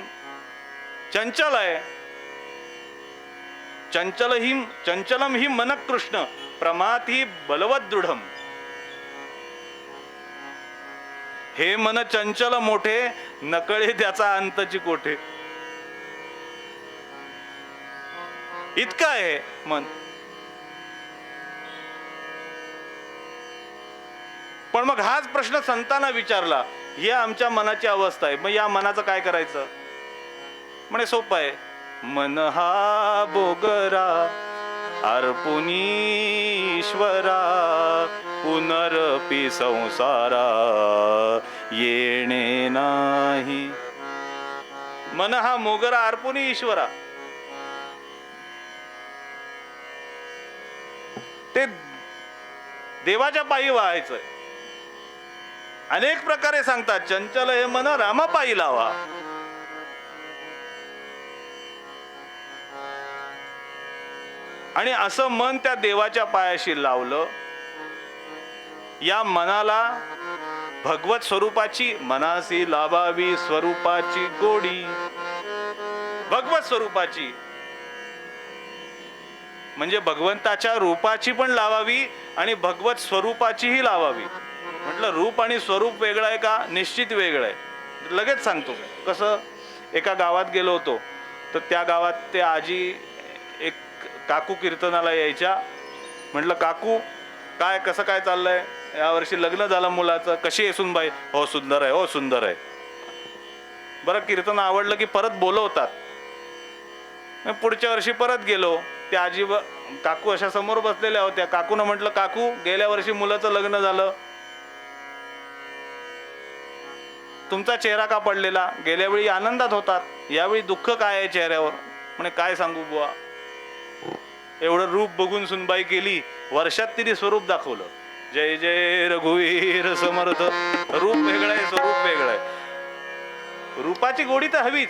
चंचल आहे. चंचलम ही मन कृष्ण प्रमाथी बलवत दृढम. हे मन चंचल मोठे, नकळे त्याचा अंतची कोठे. इतकं आहे मन. पण मग हाच प्रश्न संतांना विचारला, ही आमच्या मनाची अवस्था आहे, मग या मनाचं काय करायचं? म्हणे सोपं आहे. मन हा बोगरा अर्पुनीश्वरा, पुनरपि संसारा येणे नाही. मन हा मोगरा अर्पुनी ईश्वरा. ते देवाच्या पायी व्हायचंय. अनेक प्रकारे सांगतात, चंचल हे मन रामापायी लावा. आणि असं मन त्या देवाच्या पायाशी लावलं. या मनाला भगवत स्वरूपाची, मनासी लाभावी स्वरूपाची गोडी. भगवत स्वरूपाची म्हणजे भगवंताच्या रूपाची पण लावावी आणि भगवत स्वरूपाचीही लावावी. म्हटलं रूप आणि स्वरूप वेगळं आहे का? निश्चित वेगळं आहे. लगेच सांगतो कसं. एका गावात गेलो होतो, तर त्या गावात ते आजी एक काकू कीर्तनाला यायच्या. म्हटलं काकू काय कसं काय चाललंय, यावर्षी लग्न झालं मुलाचं, कशी आहे सुनबाई? हो सुंदर आहे, हो सुंदर आहे. बरं कीर्तन आवडलं की परत बोलवतात. पुढच्या वर्षी परत गेलो, त्या आजी काकू अशा समोर बसलेल्या होत्या. काकूनं म्हटलं काकू गेल्या वर्षी मुलाचं लग्न झालं, तुमचा चेहरा का पडलेला? गेल्या वेळी आनंदात होतात, यावेळी दुःख काय आहे चेहऱ्यावर? म्हणे काय सांगू बुवा, एवढं रूप बघून सुनबाई केली, वर्षात तिने स्वरूप दाखवलं. जय जय रघुवीर समर्थ. रूप वेगळं आहे, स्वरूप वेगळं आहे. रूपाची गोडी तर हवीच.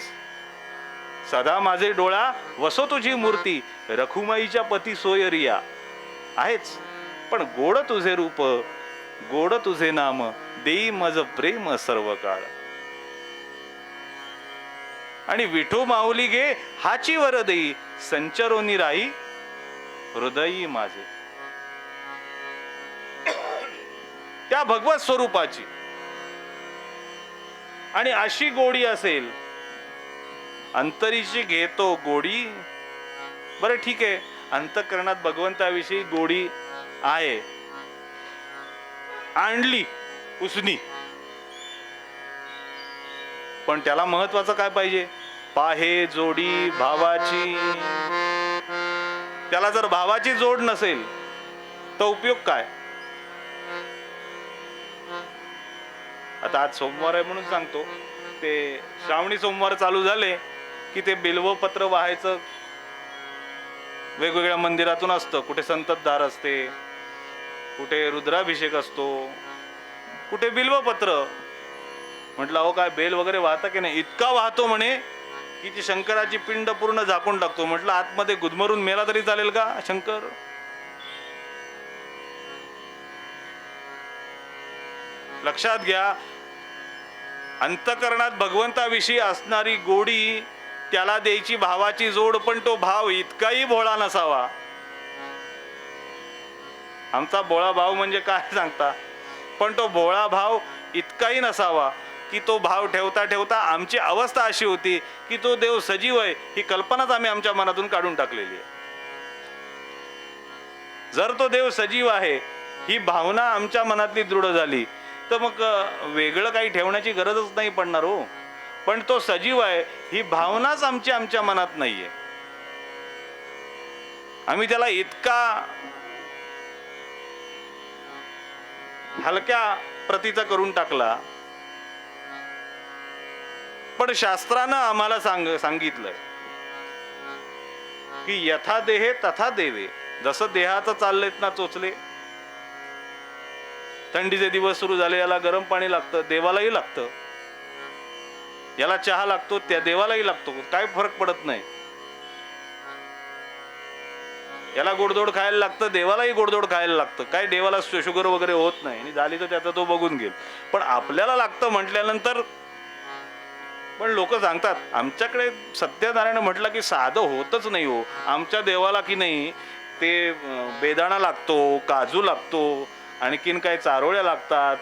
सदा माझे डोळा वसो तुझी मूर्ती, रखुमाईच्या पती सोयरिया आहेच. पण गोड तुझे रूप, गोड तुझे नाम, देई मज प्रेम सर्व काळ. आणि विठू माऊली गे हाची वर देई, संचरोनी राई हृदयी माझे. त्या भगवत स्वरूपाची आणि अशी गोडी असेल, अंतरीची घेतो गोडी. बरं ठीक आहे, अंतःकरणात भगवंताविषयी गोडी आहे, आणली उसनी. पण त्याला महत्वाचं काय पाहिजे? पाहे जोडी भावाची. त्याला जर भावाची जोड नसेल तर उपयोग काय? आता आज सोमवार आहे म्हणून सांगतो, ते श्रावणी सोमवार चालू झाले की ते बिल्वपत्र वाहायचं वेगवेगळ्या मंदिरातून असतं. कुठे संततधार असते, कुठे रुद्राभिषेक असतो, कुठे बिल्वपत्र. म्हटलं अहो काय बेल वगैरे वाहता की नाही? इतका वाहतो म्हणे की ती शंकराची पिंड पूर्ण झाकून टाकतो. म्हटलं आतमध्ये गुदमरून मेला तरी चालेल का शंकर? लक्षात घ्या, अंतःकरणात भगवंताविषयी असणारी गोडी, त्याला द्यायची भावाची जोड, पण तो भाव इतकाही भोळा नसावा. आमचा भोळा भाव म्हणजे काय सांगता? पण तो भोळा भाव इतकाही नसावा की तो भाव ठेवता ठेवता आमची अवस्था अशी होती की तो देव सजीव आहे ही कल्पनाच आम्ही आमच्या मनातून काढून टाकलेली आहे. जर तो देव सजीव आहे ही भावना आमच्या मनातली दृढ झाली तर मग वेगळं काही ठेवण्याची गरजच नाही पडणार हो. पण तो सजीव आहे ही भावनाच आमच्या मनात नाहीये. आम्ही त्याला इतका हलक्या प्रतीचा करून टाकला. पण शास्त्रानं आम्हाला सांगितलंय की यथा देहे तथा देवे. जसं देहाचं चाललेत ना चोचले, थंडीचे दिवस सुरू झाले, याला गरम पाणी लागतं, देवालाही लागतं. याला चहा लागतो, त्या देवालाही लागतो, काय फरक पडत नाही. याला गोडधोड खायला लागतं, देवालाही गोडधोड खायला लागतं. काय देवाला शुगर वगैरे होत नाही, आणि झाली तर त्याचा तो बघून घेईल. पण आपल्याला लागतं म्हटल्यानंतर, पण लोक सांगतात आमच्याकडे सत्यनारायण म्हटलं की साधं होतच नाही हो. आमच्या देवाला की नाही ते बेदाणा लागतो, काजू लागतो, आणखीन काय चारोळ्या लागतात,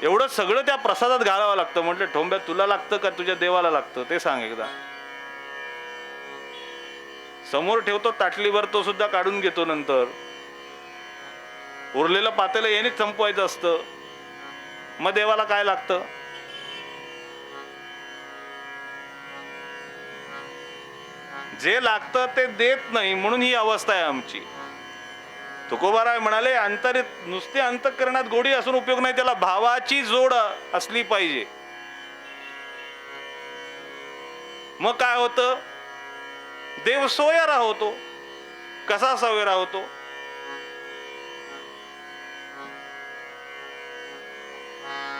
एवढं सगळं त्या प्रसादात घालावं लागतं. म्हटलं ठोंब्या तुला लागतं का तुझ्या देवाला लागतं ते सांग एकदा. समोर ठेवतो ताटलीवर, तो सुद्धा काढून घेतो. नंतर उरलेलं पातेलं यानेच संपवायचं असतं. मग देवाला काय लागतं? जे लागतं ते देत नाही, म्हणून ही अवस्था आहे आमची. तुकोबाराय म्हणाले नुसते अंतःकरणात गोडी असून उपयोग नाही, त्याला भावाची जोड असली पाहिजे. मग काय होतं? देव सोयरा होतो. कसा सोयरा होतो?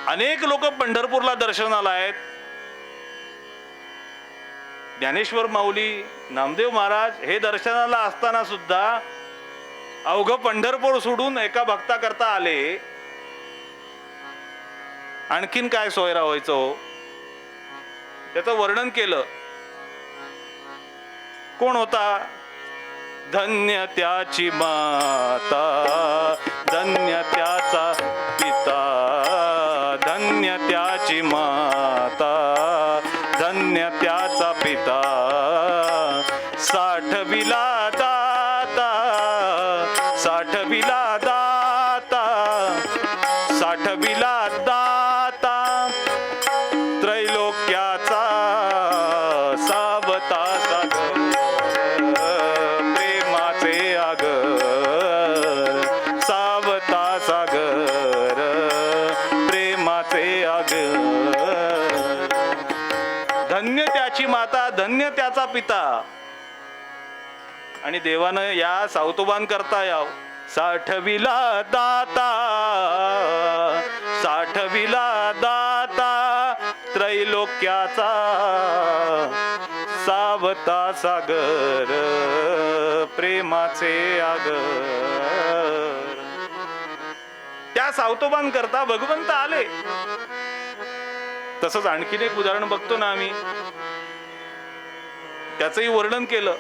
अनेक लोक पंढरपूरला दर्शनाला आहेत. ज्ञानेश्वर माऊली, नामदेव महाराज हे दर्शनाला असताना सुद्धा अवघ पंढरपूर सोडून एका भक्ता करता आले. आणखीन काय सोयरा व्हायचं हो? त्याचं वर्णन केलं. कोण होता? धन्य त्याची माता, धन्य त्याचा पिता, धन्य त्याची माता, धन्य त्याचा पिता. साठविला दाता, साठविला दाता, साठविला दाता, त्रैलोक्याचा सावता सागर, प्रेमाचे आगर, सावता सागर, प्रेमाचे आगर. धन्य त्याची माता, धन्य त्याचा पिता. आणि देवानं या सावतोबान करता याव. साठविला दाता, साठविला दाता, त्रैलोक्याचा सावता सागर, प्रेमाचे आगर. त्या सावतोबान करता भगवंत आले. तसंच आणखीन एक उदाहरण बघतो ना आम्ही, त्याचंही वर्णन केलं.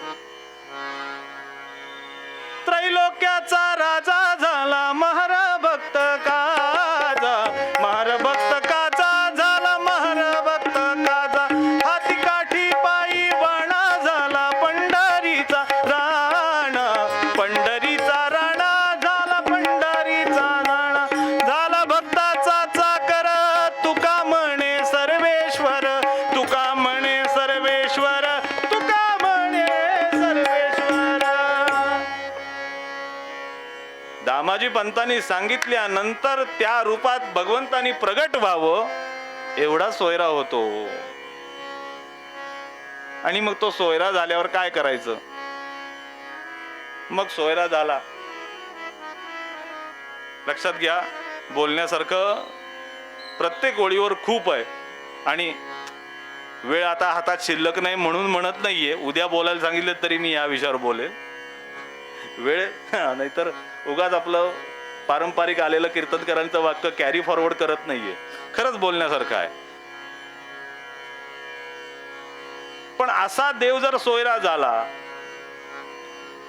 त्रैलोक्याचा राजा झाला महार भक्त काजा, महार भक्त काजा झाला, महार भक्त काजा. हाती काठी पायी वणा झाला पंढरीचा राणा, पंढरीचा राणा झाला, पंढरीचा राणा झाला. भक्ताचा चाकर तुका म्हणे सर्वेश्वर, तुका म्हणे सर्वेश्वर, तुका म्हणे सर्वेश्वर. दामाजी पंतांनी सांगितल्यानंतर त्या रूपात भगवंतानी प्रगट व्हावं, एवढा सोयरा होतो. आणि मग तो सोयरा झाल्यावर काय करायचं? मग सोयरा झाला, लक्षात घ्या, बोलण्यासारखं प्रत्येक ओळीवर खूप आहे. आणि वेळ आता हातात शिल्लक नाही म्हणून म्हणत नाहीये. उद्या बोलायला सांगितलं तरी मी या विषयावर बोलेल. वेळ नाहीतर उगाच आपलं पारंपरिक आलेलं कीर्तनकरांचं वाक्य कॅरी फॉरवर्ड करत नाहीये. खरंच बोलण्यासारखं आहे. पण असा देव जर सोयरा झाला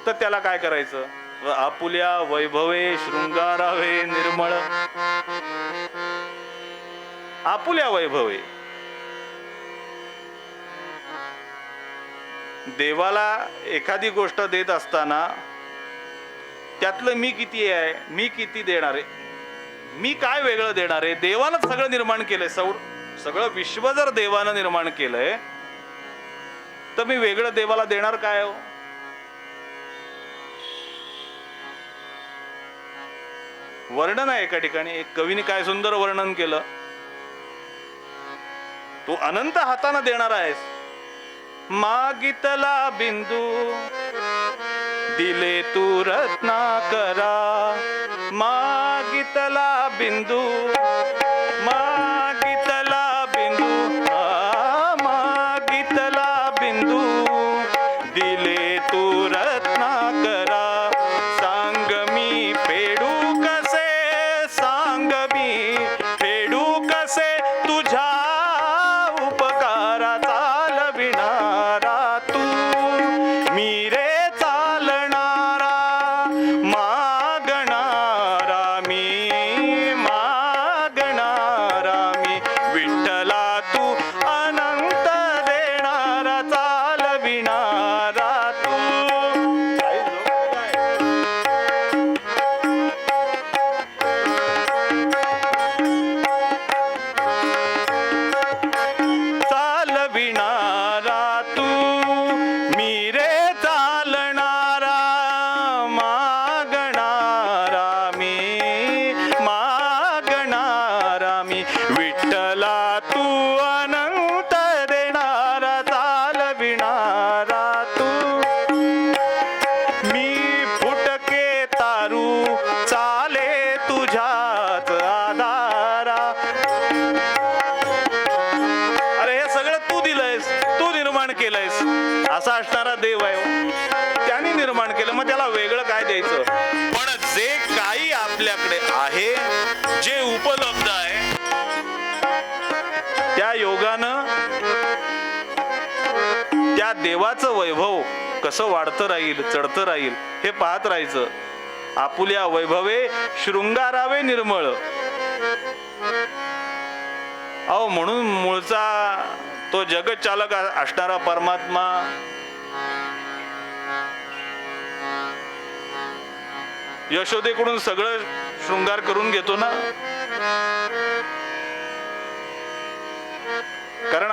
तर त्याला काय करायचं? आपुल्या वैभवे शृंगारावे निर्मळ. आपुल्या वैभवे, देवाला एखादी गोष्ट देत असताना त्यातलं मी किती आहे, मी किती देणार आहे, मी काय वेगळं देणार आहे? देवानं सगळं निर्माण केलंय. सगळं विश्व जर देवानं निर्माण केलंय तर मी वेगळं देवाला देणार काय हो? वर्णन आहे एका ठिकाणी. एक कवीने काय सुंदर वर्णन केलं. तू अनंत हाताने देणार आहेस. मागितला बिंदू दिले तू रत्नाकरा. मागितला बिंदू मागितला बिंदू मागितला बिंदू दिले तू रत्नाकरा. सांग मी फेडू कसे सांग मी फेडू कसे तुझ्या उपकारा. चालविणारा तू मी रे चालणारा. मागणारा मी मागणारा मी. विठ्ठला तू अनंत देणारा. चालविणारा तू. चालविणारा तू मी रे चालणारा. मागणारा मी मागणारा मी. विठ्ठला तू अनंत देणारा. चालविणारा तू मी फुटके तारू चाले तुझ्याच आधारा. अरे हे सगळं तू दिलंयस, तू निर्माण केलंयस. असा असणारा देव आहे. त्याने निर्माण केलं, मग त्याला वेगळं काय द्यायचं. पण जे काही आपल्याकडे आहे, जे उपलब्ध आहे, त्या योगानं त्या देवाचं वैभव कसं वाढतं राहील, चढतं राहील, हे पाहत राहायचं. आपुल्या वैभवे शृंगारावे निर्मळ. अहो म्हणून मूळचा तो जगचालक असणारा परमात्मा यशोदेकडून सगळं शृंगार करून घेतो ना. कारण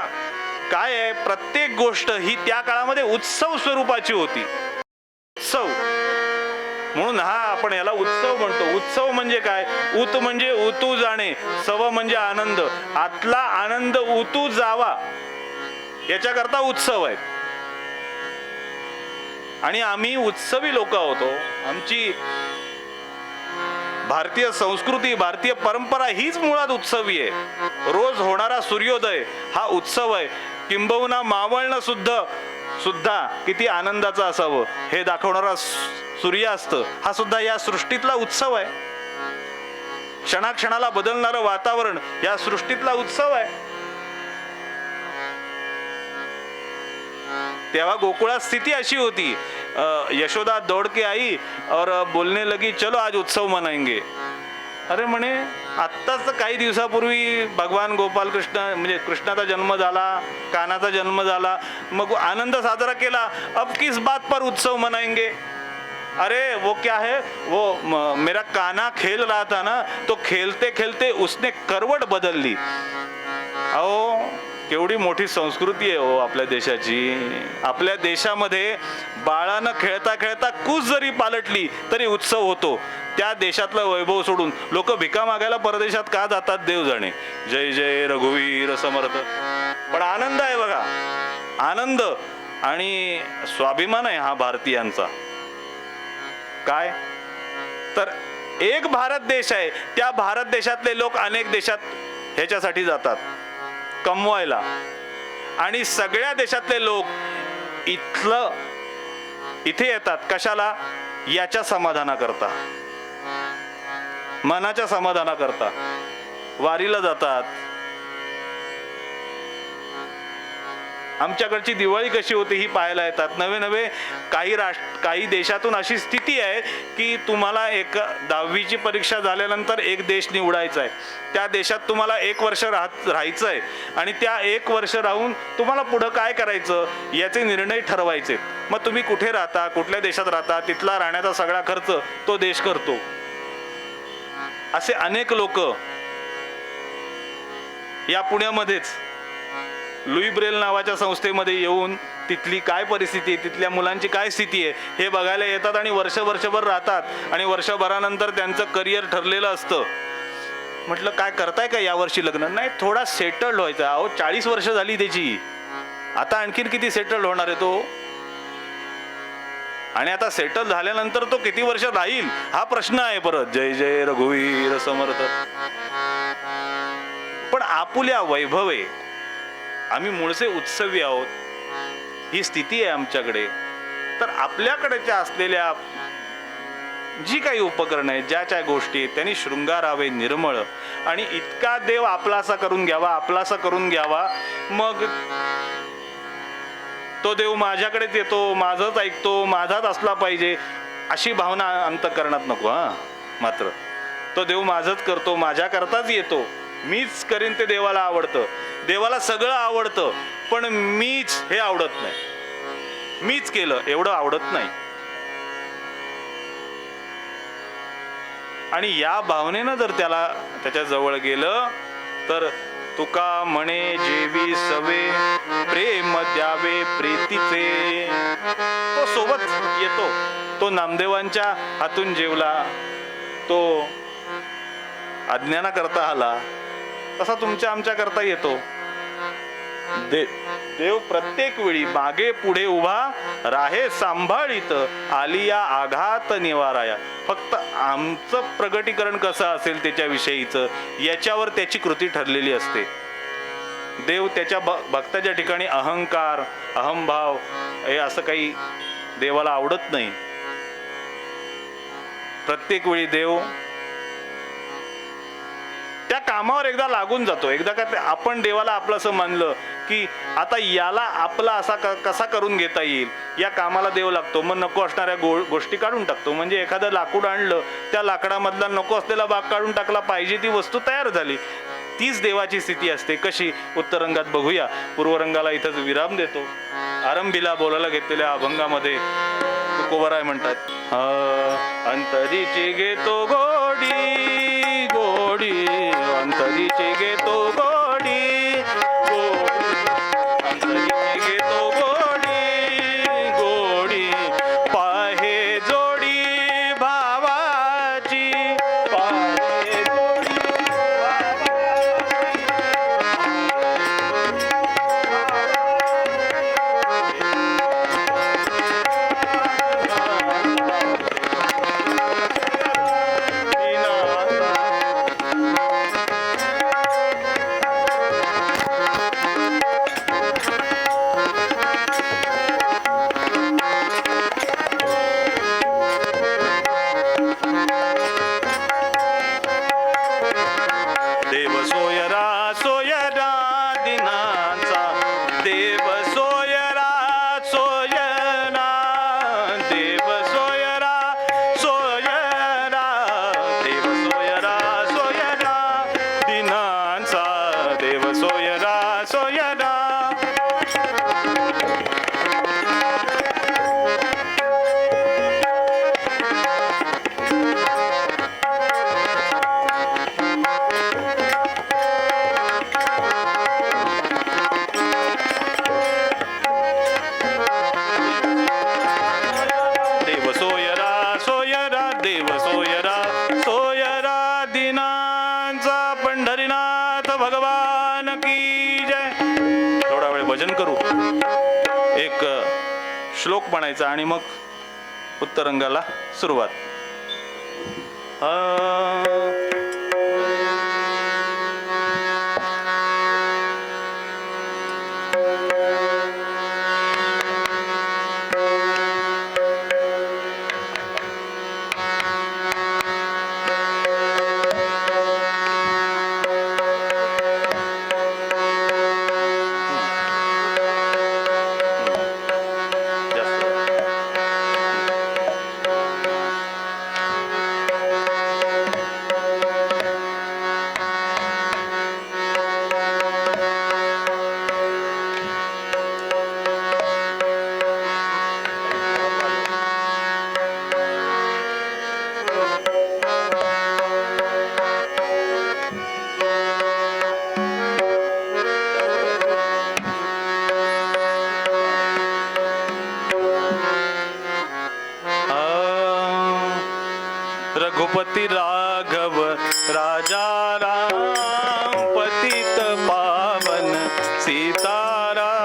काय आहे, प्रत्येक गोष्ट ही त्या काळामध्ये उत्सव स्वरूपाची होती. उत्सव म्हणून हा आपण याला उत्सव म्हणतो. उत्सव म्हणजे काय? उत म्हणजे उतू जाणे, सव म्हणजे आनंद. आतला आनंद उतू जावा याच्याकरता उत्सव आहे. आणि आम्ही उत्सवी लोक होतो. आमची भारतीय संस्कृती, भारतीय परंपरा हीच मुळात उत्सवी आहे. रोज होणारा सूर्योदय हा उत्सव आहे. किंबहुना मावळणं सुद्धा किती आनंदाचं असावं हे दाखवणारा सूर्यास्त हा सुद्धा या सृष्टीतला उत्सव आहे. क्षणाक्षणाला बदलणारं वातावरण या सृष्टीतला उत्सव आहे. तेव्हा गोकुळात स्थिती अशी होती. यशोदा दौड़ के आई और बोलने लगी चलो आज उत्सव मनाएंगे. अरे म्हणे आत्ताच काही दिवसापूर्वी भगवान गोपाल कृष्ण म्हणजे कृष्णाचा जन्म झाला, कान्हाचा जन्म झाला, मग आनंद साजरा केला. अब किस बात पर उत्सव मनाएंगे. अरे वो क्या है, वो मेरा कान्हा खेल रहा था ना, तो खेलते खेलते उसने करवट बदल ली. अहो केवढी मोठी संस्कृती आहे हो आपल्या देशाची. आपल्या देशामध्ये बाळानं खेळता खेळता कूस जरी पालटली तरी उत्सव होतो. त्या देशातलं वैभव सोडून लोक भिका मागायला परदेशात का जातात देव जाणे. जय जय रघुवीर समर्थ. पण आनंद आहे बघा, आनंद आणि स्वाभिमान आहे हा भारतीयांचा. काय तर एक भारत देश आहे. त्या भारत देशातले लोक अनेक देशात ह्याच्यासाठी जातात कमवायला. आणि सगळ्या देशातले लोक इथे येतात कशाला? याच्या समाधानाकरता, मनाच्या समाधानाकरता वारीला जातात. आमच्याकडची दिवाळी कशी होती ही पाहायला येतात. नवे नवे काही देशातून अशी स्थिती आहे की तुम्हाला 10वीची परीक्षा झाल्यानंतर एक देश निवडायचा आहे. त्या देशात तुम्हाला 1 वर्ष राहायचं आहे आणि त्या 1 वर्ष राहून तुम्हाला पुढं काय करायचं याचे निर्णय ठरवायचे. मग तुम्ही कुठे राहता, कुठल्या देशात राहता, तिथला राहण्याचा सगळा खर्च तो देश करतो. असे अनेक लोक या पुण्यामध्येच लुई ब्रेल नावाच्या संस्थेमध्ये येऊन तिथली काय परिस्थिती आहे, तिथल्या मुलांची काय स्थिती आहे हे बघायला येतात आणि वर्षभर राहतात आणि वर्षभरानंतर त्यांचं करिअर ठरलेलं असतं. म्हटलं काय करताय का यावर्षी लग्न? नाही, थोडा सेटल्ड व्हायचा. अहो 40 वर्ष झाली त्याची, आता आणखीन किती सेटल्ड होणार आहे तो? आणि आता सेटल झाल्यानंतर तो किती वर्ष राहील हा प्रश्न आहे परत. जय जय रघुवीर समर्थ. पण आपुल्या वैभवे, आम्ही मूळचे उत्सवी आहोत, ही स्थिती आहे आमच्याकडे. तर आपल्याकडेच्या असलेल्या जी काही उपकरणं आहेत, ज्या ज्या गोष्टी आहेत, त्यांनी शृंगारावे निर्मळ आणि इतका देव आपलासा करून घ्यावा, आपलासा करून घ्यावा. मग तो देव माझ्याकडेच येतो, माझंच ऐकतो, माझाच असला पाहिजे अशी भावना अंतःकरणात नको. मात्र तो देव माझंच करतो, माझ्या करताच येतो, मीच करीन ते देवाला आवडतं. देवाला सगळं आवडतं, पण मीच हे आवडत नाही, मीच केलं एवढं आवडत नाही. आणि या भावनेनं जर त्याच्या जवळ गेलं तर तुका म्हणे जेवी सवे प्रेम द्यावे प्रीतीचे. तो सोबत येतो. तो नामदेवांच्या हातून जेवला, तो अज्ञाना करता आला, तसा तुमच्या आमच्या करता येतो. देव प्रत्येक वेळी मागे पुढे उभा राहे सांभाळीत, आलिया आघात निवाराया. फक्त आमचं प्रगटीकरण कसं असेल त्याच्याविषयीचं, याच्यावर त्याची कृती ठरलेली असते. देव त्याच्या भक्ताच्या ठिकाणी अहंकार, अहंभाव हे असं काही देवाला आवडत नाही. प्रत्येक वेळी देव त्या कामावर एकदा लागून जातो. एकदा का आपण देवाला आपलं असं मानलं की आता याला आपला असा कसा करून घेता येईल, या कामाला देव लागतो. मग नको असणाऱ्या गोष्टी काढून टाकतो. म्हणजे एखादं लाकूड आणलं, त्या लाकडामधला नको असलेला भाग काढून टाकला, पाहिजे ती वस्तू तयार झाली. तीच देवाची स्थिती असते. कशी? उत्तरंगात बघूया. पूर्वरंगाला इथंच विराम देतो. आरंभीला बोलायला घेतलेल्या अभंगामध्ये तुकोबराय म्हणतात, अंतरीची घेतो गोडी गोडी, अंतरीची घेतो गोडी गोडी, अंतरीची घेतो गोडी गोडी, पाहे जोडी भावाची, पाहे जोडी श्लोक म्हणायचा आणि मग उत्तरंगाला सुरुवात. रघुपती राघव राजा राम पतित पावन सीताराम।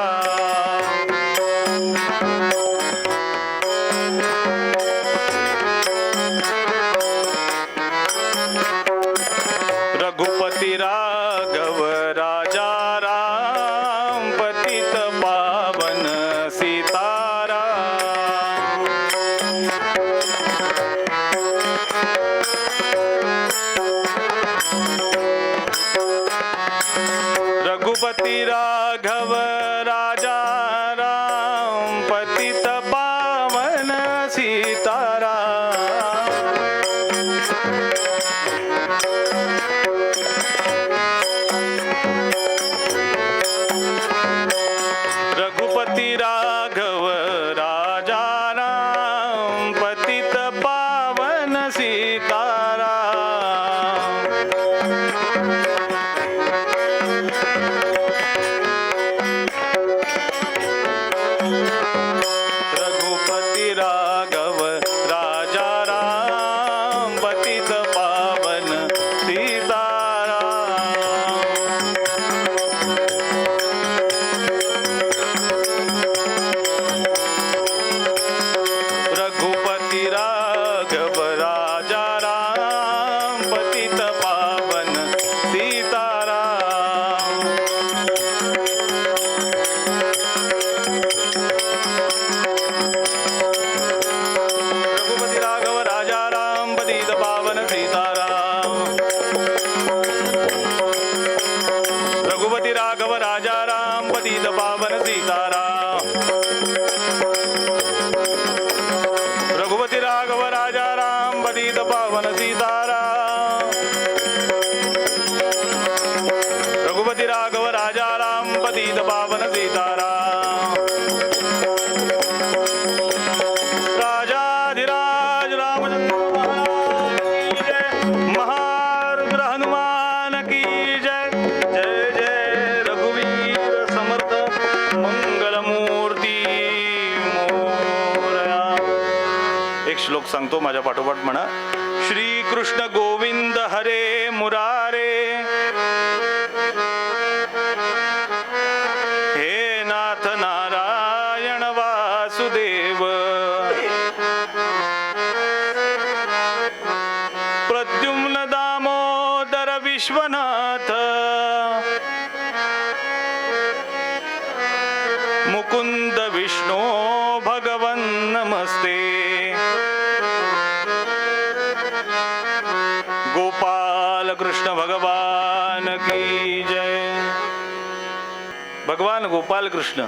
रघुपती राघव राजा राम पतित पावन सीताराम। रघुपती राघव राजा राम पतित पावन सीताराम। रघुपती राघव राजा राम पतित पावन सीताराम। रघुपती राघव राजा राम पतित पावन सीताराम। रघुपती राघव राजा राम पतित पावन सीताराम। रघुपती राघव राजा राम पतित पावन सीताराम। रघुपती राघव राजा राम पतित पावन सीताराम। रघुपती राघव राजा राम पतित पावन सीताराम। रघुपती राघव राजा राम पतित पावन सीताराम। राजाधिराज रामचंद्र महाराज की जय। महारुद्र हनुमान की जय। जय जय रघुवीर समर्थ मंगलमूर्ती मोरया। एक श्लोक सांगतो, माझ्या पाठोपाठ म्हणा। श्री कृष्ण गोविंद हरे मुरारे, हे नाथ नारायण वासुदेव। प्रद्युम्न दामोदर विश्वनाथ, मुकुंद विष्णु भगवन नमस्ते। गोपाल कृष्ण भगवान की जय। भगवान गोपाल कृष्ण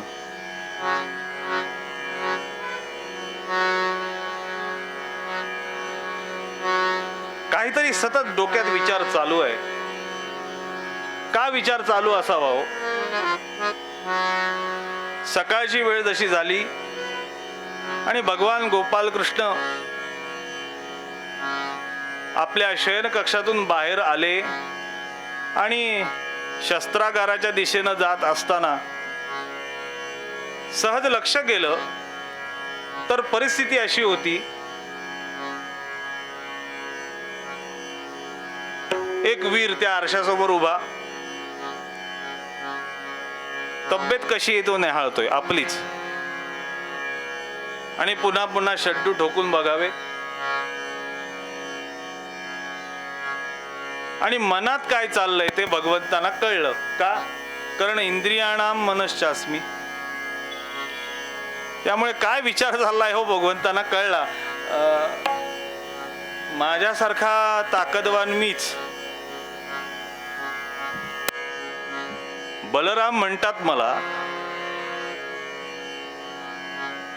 काहीतरी सतत डोक्यात विचार चालू आहे। का विचार चालू असावा हो? सकाळची वेळ जशी झाली आणि भगवान गोपाल कृष्ण आपल्या शयन कक्षातून बाहेर आले आणि शस्त्रागाराच्या दिशेनं जात असताना सहज लक्ष गेलं तर परिस्थिती अशी होती, एक वीर त्या आरशासमोर उभा, तब्येत कशी येतो निहाळतोय आपलीच, आणि पुन्हा पुन्हा शड्डू ठोकून बघावे आणि मनात काय चाललंय ते भगवंतांना कळलं. का? कारण इंद्रियाणाम मनश्चास्मी. त्यामुळे काय विचार चाललाय हो भगवंतांना कळला. माझ्यासारखा ताकदवान मीच. बलराम म्हणतात मला,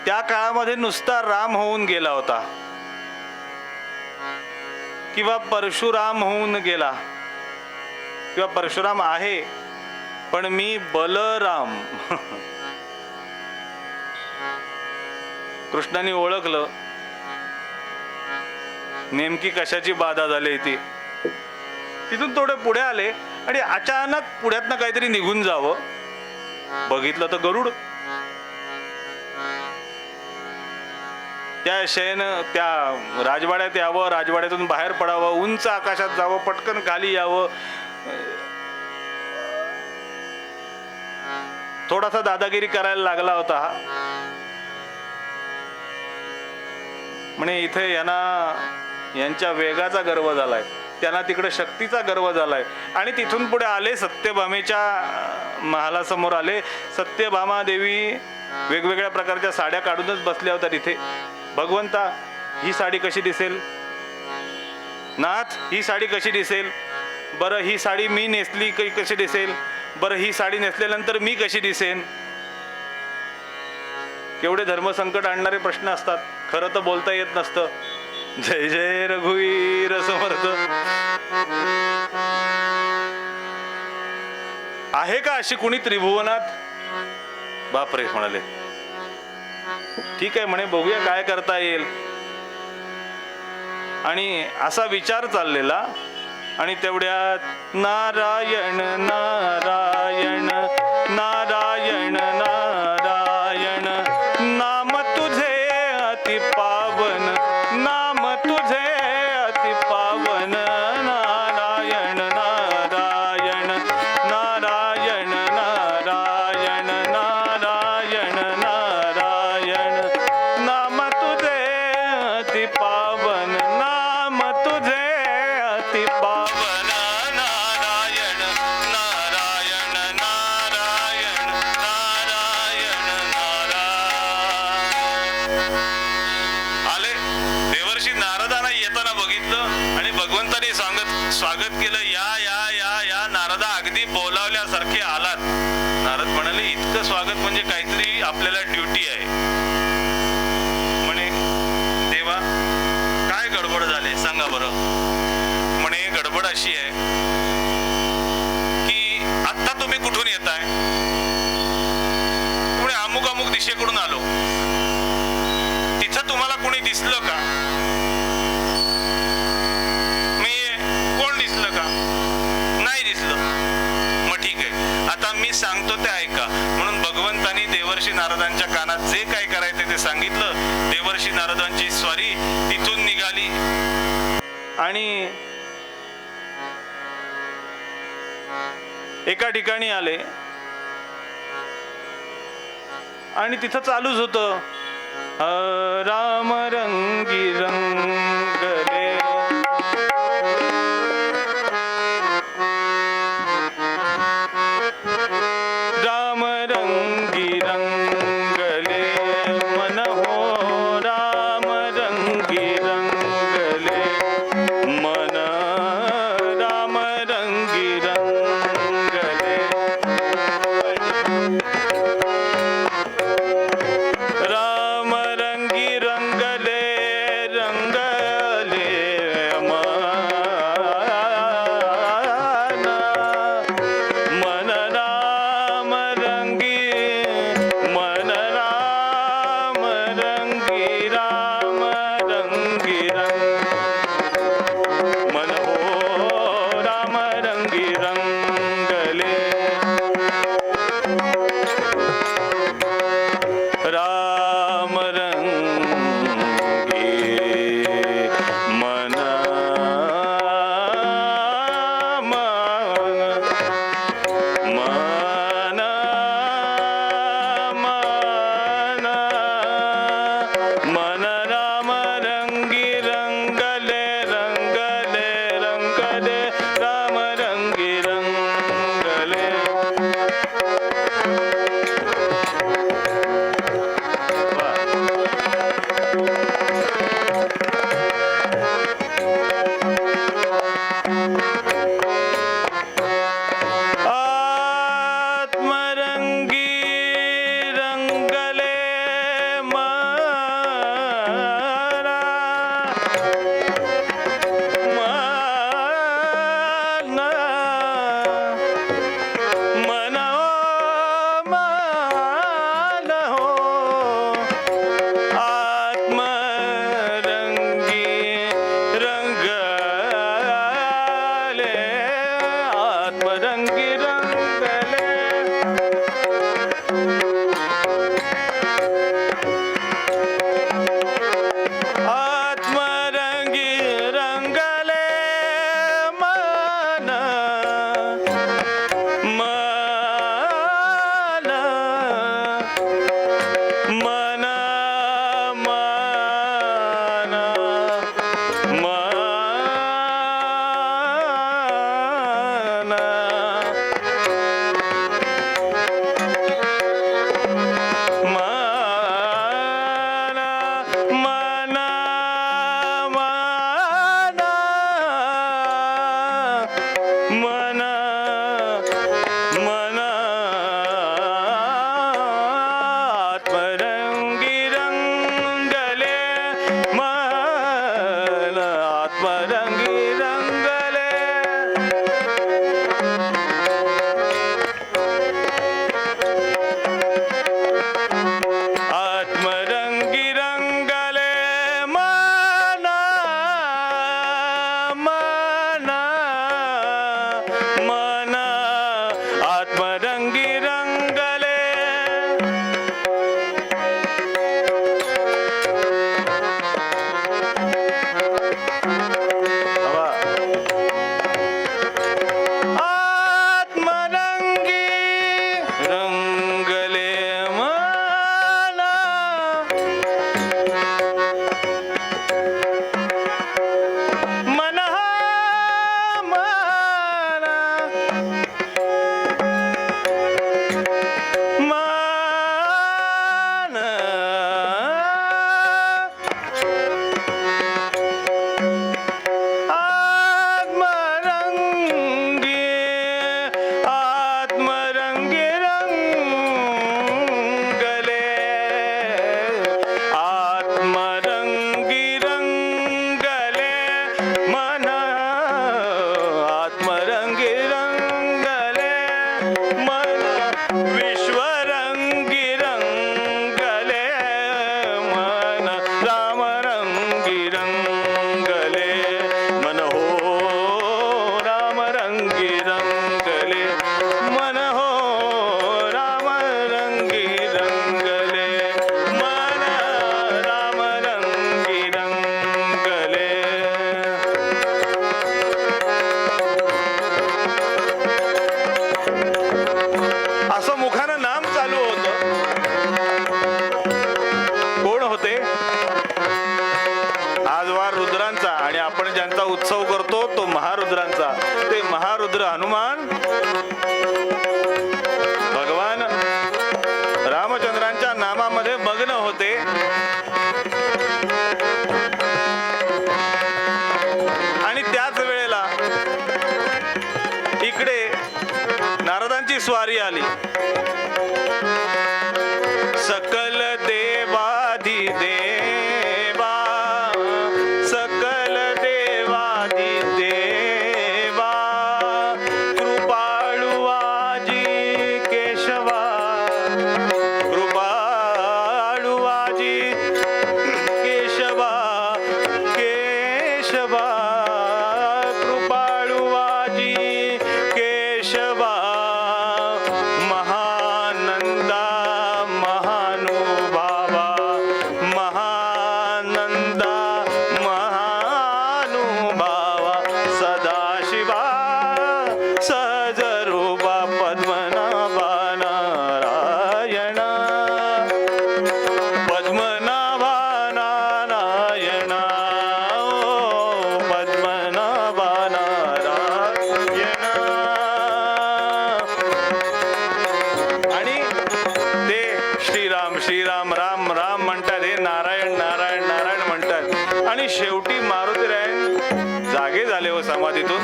त्या काळामध्ये नुसता राम होऊन गेला होता किंवा परशुराम होऊन गेला किंवा परशुराम आहे, पण मी बलराम. कृष्णाने ओळखलं नेमकी कशाची बाधा झाली ती. तिथून थोडे पुढे आले आणि अचानक पुढ्यातनं काहीतरी निघून जावं, बघितलं तर गरुड. त्या त्या राजवाड्यात यावं, राजवाड्यातून बाहेर पडावं, उंच आकाशात जावं, पटकन खाली यावं. थोडासा दादागिरी करायला लागला होता हा. म्हणे इथे यांच्या वेगाचा गर्व झालाय, त्यांना तिकडे शक्तीचा गर्व झालाय. आणि तिथून पुढे आले, सत्यभामेच्या महालासमोर आले. सत्यभामा देवी वेगवेगळ्या प्रकारच्या साड्या काढूनच बसल्या होत्या तिथे. भगवंता, ही साडी कशी दिसेल? नाथ, ही साडी कशी दिसेल? बरं, ही साडी मी नेसली कशी दिसेल? बरं, ही साडी नेसल्यानंतर मी कशी दिसेन? केवढे धर्मसंकट आणणारे प्रश्न असतात. खरं तर बोलता येत नसतं. जय जय रघुवीर समर्थ. आहे का अशी कुणी त्रिभुवनात? बापरे म्हणाले. ठीक आहे म्हणे, बघूया काय करता येईल. आणि असा विचार चाललेला. आणि तेवढ्यात नारायण नारायण नारायण नारायण नाम तुझे अति पावन, नाम तुझे अति पावन. नारायण नारायण नारायण नारायण नारायण नारायण नाम तुझे अति पावन, नाम तुझे अति पावन. स्वागत केलं. या या या या नारदा, अगदी बोलावल्यासारखे आलात. नारद म्हणाले, इतकं स्वागत म्हणजे काहीतरी आपल्याला ड्युटी आहे. म्हणे, देवा काय गडबड झाले सांगा बरं. म्हणे, गडबड अशी आहे की आता तुम्ही कुठून येताय? म्हणे, अमुक अमुक दिशेकडून आलो. तिथं तुम्हाला कोणी दिसलं का? मी सांगतो ते ऐका. म्हणून भगवंतानी देवर्षी नारदांच्या कानात जे काय करायचं ते सांगितलं. देवर्षी नारदांची स्वारी तिथून निघाली आणि एका ठिकाणी आले. आणि तिथं चालूच होतं, राम रंगी रंगले, राम रंगी रंगले मन हो, राम रंगी रंगले मन, राम रंगी रंगले, राम रंगी रंगले रंग रंगले मना मन मना मन आत्मरंगी आत्मरंगी रंगले आत्मरंगी रंगले मन आत्मरंगी रंगले मन विश्वरंगी रंगले मन रामरंगी रंगले मन हो रामरंगी रंगले मन हो रामरंगी रंगले मन रामरंगी रंगले. असं मुखानं नाम चालू होतं. कोण होते? आज वार रुद्रांचा आणि आपण ज्यांचा उत्सव करतो तो महारुद्रांचा. ते महारुद्र हनुमान भगवान रामचंद्रांच्या नामामध्ये मग्न होते. आणि त्याच वेळेला इकडे नारदांची स्वारी आली. सकल देवाधी देवा सकल देवाधी देवा कृपाळू आजी केशवा कृपाळू आजी केशवा केशवा कृपाळू आजी केशवा महानंदा महानुभावा महानंदा महानुभावा सदाशिवा सहजरूपा पद्मनाभा नारायण पद्मनाभा नारायण पद्मनाभा नारायण. आणि ते श्रीराम श्रीराम राम राम म्हणतात. हे नारायण नारायण नारायण म्हणतात. आणि शेवटी मारुतीरायण जागे झाले हो समाधीतून.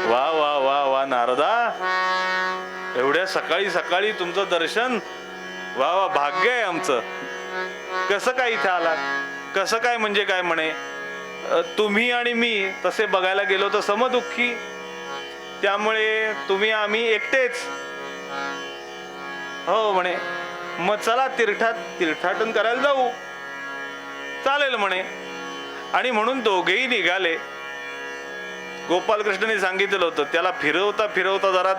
वा वा वा वा नारदा, एवढ्या सकाळी सकाळी तुमचं दर्शन. वा वा भाग्य आहे आमचं. कसं काय इथे आलात? कसं काय म्हणजे काय म्हणे? तुम्ही आणि मी तसे बघायला गेलो तर समदुःखी. त्यामुळे तुम्ही आम्ही एकटेच. हो म्हणे. मग चला तीर्थाटन करायला जाऊ. चालेल म्हणे. आणि म्हणून दोघेही निघाले. गोपालकृष्णाने सांगितलं होतं त्याला फिरवता फिरवता जरा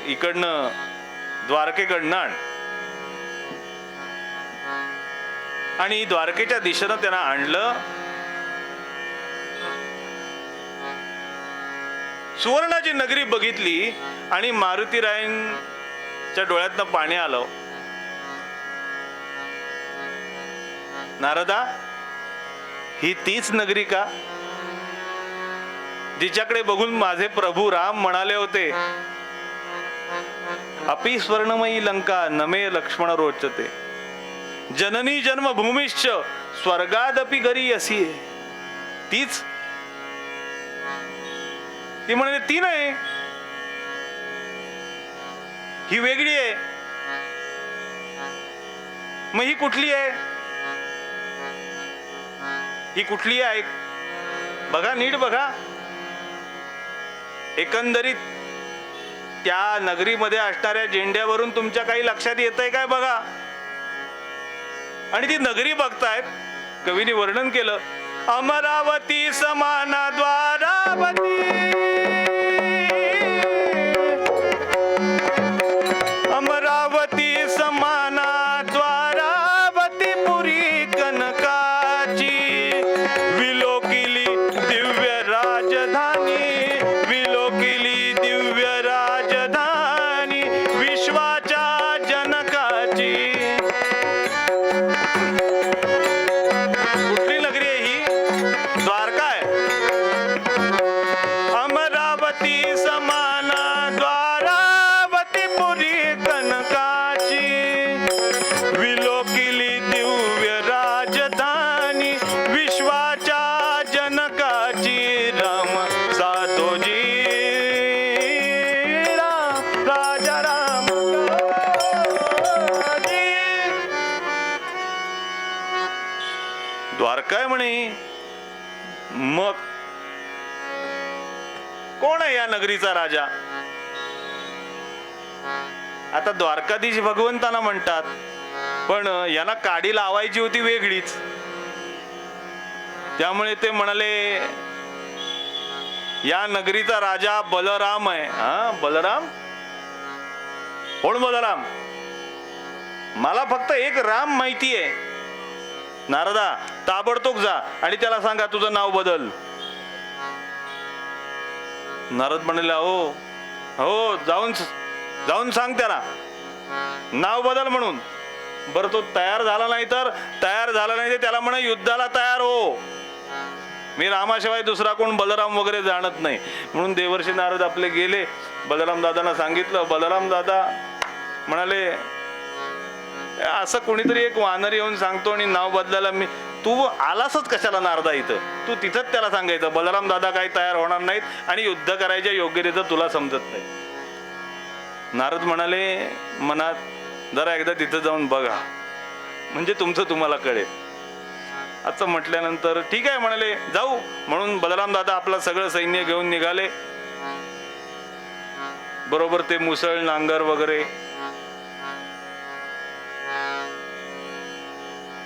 इकडनं द्वारकेकडनं आण. आणि द्वारकेच्या दिशेनं त्यांना आणलं. सुवर्णाची नगरी बघितली आणि मारुतीरायांच्या डोळ्यातनं पाणी आलं. नारदा, ही तीच नगरी का जिच्याकडे बघून माझे प्रभू राम म्हणाले होते, अपि स्वर्णमयी लंका नमे लक्ष्मण रोचते, जननी जन्मभूमिश्च स्वर्गादपि गरी असी. तीच? ती म्हणे ती नाही, ही वेगळी आहे. मग ही कुठली आहे? ही कुठली आहे बघा, नीट बघा. एकंदरीत त्या नगरीमध्ये असणाऱ्या झेंड्यावरून तुमच्या काही लक्षात येतंय काय बघा. आणि ती नगरी बघतायत. कवीने वर्णन केलं, अमरावती समाना द्वारावती, अमरावती समाना द्वारावती पुरी कनकाची, विलोकिली दिव्य राजधानी, विलोकिली दिव्य राजधानी. काय म्हणे? मग कोण आहे या नगरीचा राजा? आता द्वारकाधीश भगवंताना म्हणतात, पण यांना काडी लावायची होती वेगळीच. त्यामुळे ते म्हणाले या नगरीचा राजा बलराम आहे. हा, बलराम? कोण बलराम? मला फक्त एक राम माहिती आहे. नारदा, ताबडतोब जा आणि त्याला सांगा तुझं नाव बदल. नारद म्हणाले, हो हो, जाऊन सांग त्याला नाव बदल म्हणून. बरं, तो तयार झाला नाही तर त्याला म्हणा युद्धाला तयार हो. मी रामाशिवाय दुसरा कोण बलराम वगैरे जाणत नाही. म्हणून देवर्षी नारद आपले गेले, बलराम दादांना सांगितलं. बलराम दादा म्हणाले, असं कोणीतरी एक वानर येऊन सांगतो आणि नाव बदलायला तू आलासच कशाला नारदा इथं? तू तिथंच त्याला सांगायचं बलराम दादा काही तयार होणार नाहीत आणि युद्ध करायच्या योग्यतेचं तुला समजत नाही. नारद म्हणाले मनात, जरा एकदा तिथं जाऊन बघा, म्हणजे तुमचं तुम्हाला कळेल. असं म्हटल्यानंतर ठीक आहे म्हणाले, जाऊ. म्हणून बलराम दादा आपलं सगळं सैन्य घेऊन निघाले. बरोबर ते मुसळ, नांगर वगैरे.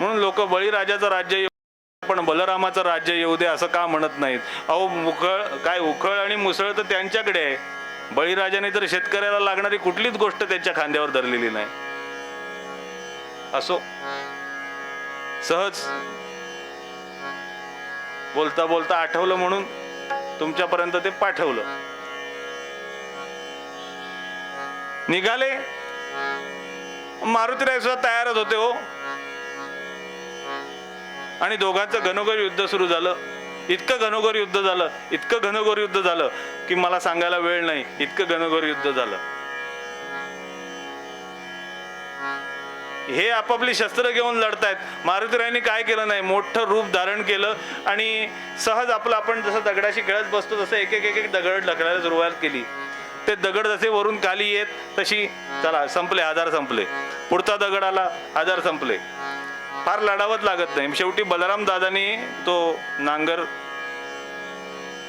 म्हणून लोक बळीराजाचं राज्य येऊ पण बलरामाचं राज्य येऊ दे असं का म्हणत नाहीत? अहो, उखळ आणि मुसळ तर त्यांच्याकडे आहे. बळीराजाने तर शेतकऱ्याला लागणारी कुठलीच गोष्ट त्यांच्या खांद्यावर धरलेली नाही. असो, सहज बोलता बोलता आठवलं म्हणून तुमच्यापर्यंत ते पाठवलं. निघाले. मारुतीराय सुद्धा तयारच होते हो. आणि दोघांचं घनघोर युद्ध सुरू झालं. इतकं घनघोर युद्ध झालं की मला सांगायला वेळ नाही. इतकं घनघोर युद्ध झालं. हे आपापली शस्त्र घेऊन लढतायत. मारुतीरायांनी काय केलं नाही, मोठं रूप धारण केलं आणि सहज आपण जसं दगडाशी खेळत बसतो तसं एक एक दगड ढकलायला सुरुवात केली. ते दगड जसे वरून खाली येत तशी चला संपले, हजार संपले. पुढचा दगड आला, हजार संपले. फार लढावत लागत नाही. शेवटी बलराम दादानी तो नांगर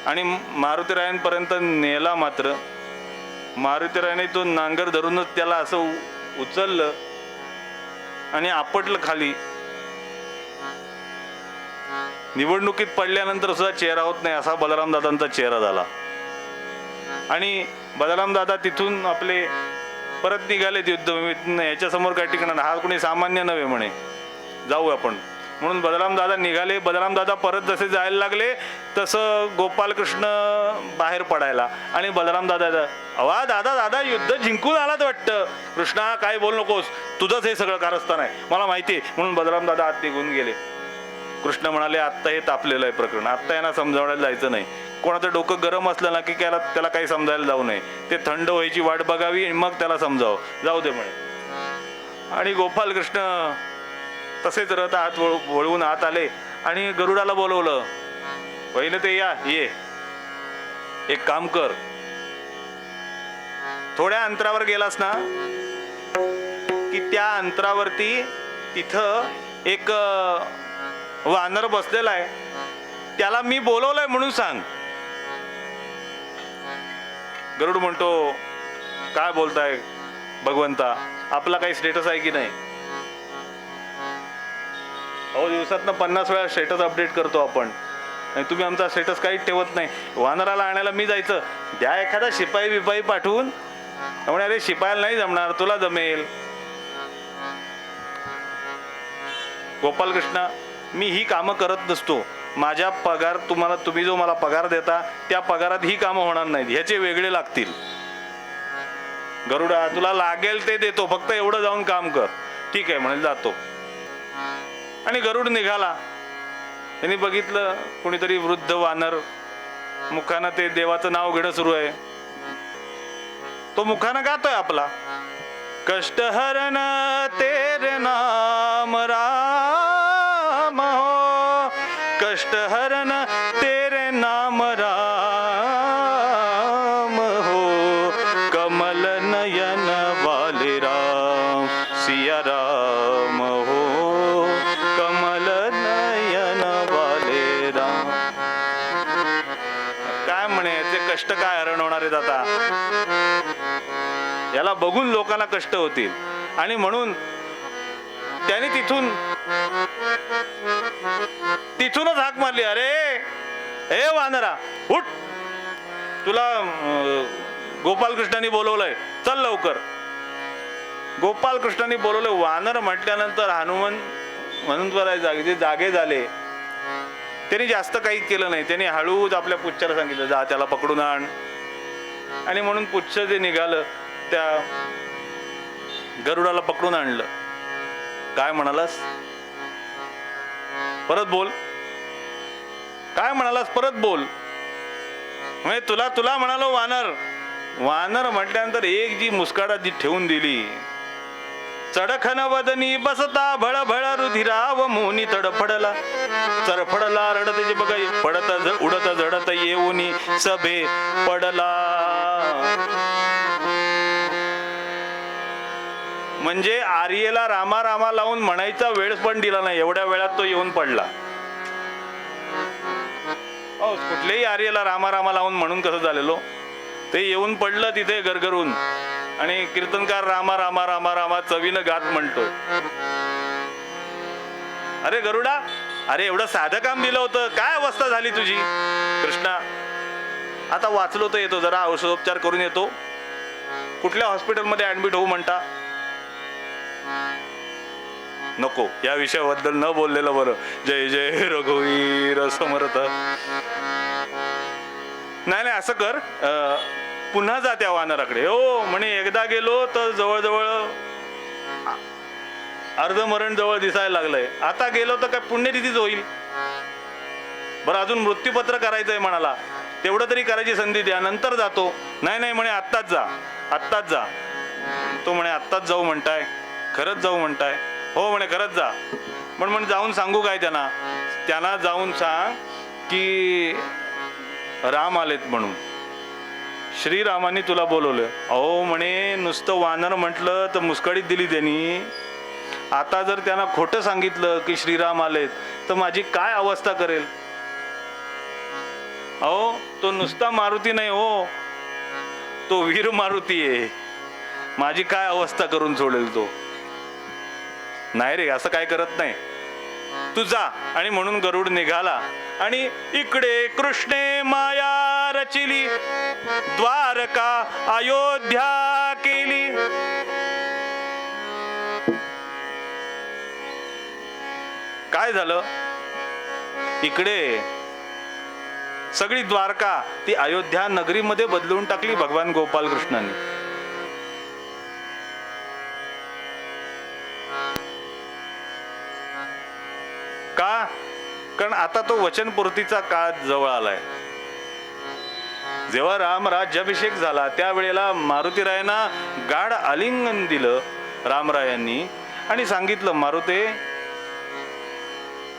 आणि मारुतीरायांपर्यंत नेला. मात्र मारुतीरायाने तो नांगर धरूनच त्याला असं उचललं आणि आपटलं खाली. निवडणुकीत पडल्यानंतर सुद्धा चेहरा होत नाही असा बलराम दादांचा चेहरा झाला. आणि बलराम दादा तिथून आपले परत निघालेत युद्ध. याच्या समोर काय टिकणार? हा कोणी सामान्य नव्हे म्हणे, जाऊ आपण. म्हणून बलराम दादा निघाले. बलराम दादा परत जसे जायला लागले तसं गोपालकृष्ण बाहेर पडायला. आणि बलराम दादा, अवा दादा दादा युद्ध जिंकून आलात वाटतं. कृष्णा काय बोल नकोस, तुझंच हे सगळं कारस्थान आहे, मला माहिती. म्हणून बलराम दादा आत निघून गेले. कृष्ण म्हणाले, आत्ता हे तापलेलं आहे प्रकरण, आत्ता यांना समजावण्याला जायचं नाही. कोणाचं डोकं गरम असलं ना की त्याला काही समजायला जाऊ नये. ते थंड व्हायची वाट बघावी आणि मग त्याला समजावं, जाऊ दे म्हणे. आणि गोपालकृष्ण तसेच रथ हात वळवून आत आले आणि गरुडाला बोलवलं. पहिले ते ये एक काम कर, थोड्या अंतरावर गेलास ना की त्या अंतरावरती तिथं एक वानर बसलेला आहे, त्याला मी बोलवलंय म्हणून सांग. गरुड म्हणतो, काय बोलताय भगवंता, आपला काही स्टेटस आहे की नाही? अहो, दिवसातनं 50 वेळा स्टेटस अपडेट करतो आपण आणि तुम्ही आमचा स्टेटस काहीच ठेवत नाही. वानराला आणायला मी जायचं, द्या एखादा शिपाई बिपाई पाठवून. त्यामुळे अरे शिपायाला नाही जमणार, तुला जमेल. गोपालकृष्णा, मी ही कामं करत नसतो. माझ्या पगार तुम्ही जो मला पगार देता त्या पगारात ही कामं होणार नाहीत, ह्याचे वेगळे लागतील. गरुडा, तुला लागेल ते देतो, फक्त एवढं जाऊन काम कर. ठीक आहे म्हणे, जातो. आणि गरुड निघाला. त्यांनी बघितलं कोणीतरी वृद्ध वानर मुखानं ते देवाचं नाव घेणं सुरू आहे. तो मुखानं गातोय आपला, कष्टहरण तेरे नाम राम हो, कष्टहरण तेरे नाम राम हो, कमल नयन वाले राम सिया राम हो, कमल नयन आहेत आता, याला बघून लोकांना कष्ट होतील. आणि म्हणून त्याने तिथूनच हाक मारली, अरे हे वानरा उठ, तुला गोपालकृष्णांनी बोलवलंय, चल लवकर. गोपालकृष्णांनी बोलवलं. वानर म्हटल्यानंतर हनुमंत जागे झाले. त्यांनी जास्त काही केलं नाही. त्यांनी हळूच आपल्या पुच्छाला सांगितलं, जा त्याला पकडून आण. आणि म्हणून पुच्छ जे निघालं त्या गरुडाला पकडून आणलं. काय म्हणालास, परत बोल, काय म्हणालास, परत बोल. म्हणजे तुला म्हणालो वानर म्हटल्यानंतर एक जी मुस्काडा जी ठेवून दिली. चडखन वदनी बसता भळभळ रुधिराव मोनी तडफडला, चरफडला रडत बघ पडत उडत झडत येऊनी सभे पडला. म्हणजे आर्येला रामा रामा लावून म्हणायचा वेळ पण दिला नाही, एवढ्या वेळात तो येऊन पडला. कुठल्याही आर्येला रामा रामा लावून म्हणून कसं झालेलो, ते येऊन पडलं तिथे गरगरून. आणि कीर्तनकार रामा रामा रामा रामा चवीनं गात म्हणतोय. अरे गरुडा, अरे एवढं साधं काम दिलं होतं, काय अवस्था झाली तुझी. कृष्णा, आता वाचलो तर येतो, जरा औषधोपचार करून येतो. कुठल्या हॉस्पिटलमध्ये ऍडमिट होऊ म्हणता. नको, या विषयाबद्दल न बोललेलं बरं. जय जय रघुवीर समर्थ. नाही असं कर, पुन्हा जा त्या वानराकडे. हो म्हणे, एकदा गेलो तर जवळजवळ अर्धमरण जवळ दिसायला लागलंय. आता गेलो तर काय पुण्यतिथीच होईल. बरं, अजून मृत्यूपत्र करायचंय म्हणाला, तेवढं तरी करायची संधी द्या, नंतर जातो. नाही म्हणे, आत्ताच जा. तो म्हणे, आत्ताच जाऊ म्हणताय, खरंच जाऊ म्हणताय. हो म्हणे, खरंच जा. पण जाऊन सांगू काय त्यांना जाऊन सांग की राम आलेत म्हणून, श्रीरामांनी तुला बोलवलं. अहो म्हणे, नुसतं वानर म्हटलं तर मुस्कळीत दिली त्यांनी. आता जर त्यांना खोटं सांगितलं की श्रीराम आलेत तर माझी काय अवस्था करेल. अहो, तो नुसता मारुती नाही हो, तो वीर मारुती आहे. माझी काय अवस्था करून सोडेल तो. नाही रे, असं काय करत नाही, तू जा. आणि म्हणून गरुड निघाला. आणि इकडे कृष्णे माया रचिली, द्वारका अयोध्या केली. काय झालं, इकडे सगळी द्वारका ती अयोध्या नगरीमध्ये बदलून टाकली भगवान गोपालकृष्णांनी. का? कारण आता तो वचनपूर्तीचा काळ जवळ आलाय. जेव्हा राम राज्याभिषेक झाला त्यावेळेला मारुतीरायांना गाढ आलिंगन दिलं रामरायांनी आणि सांगितलं, मारुते,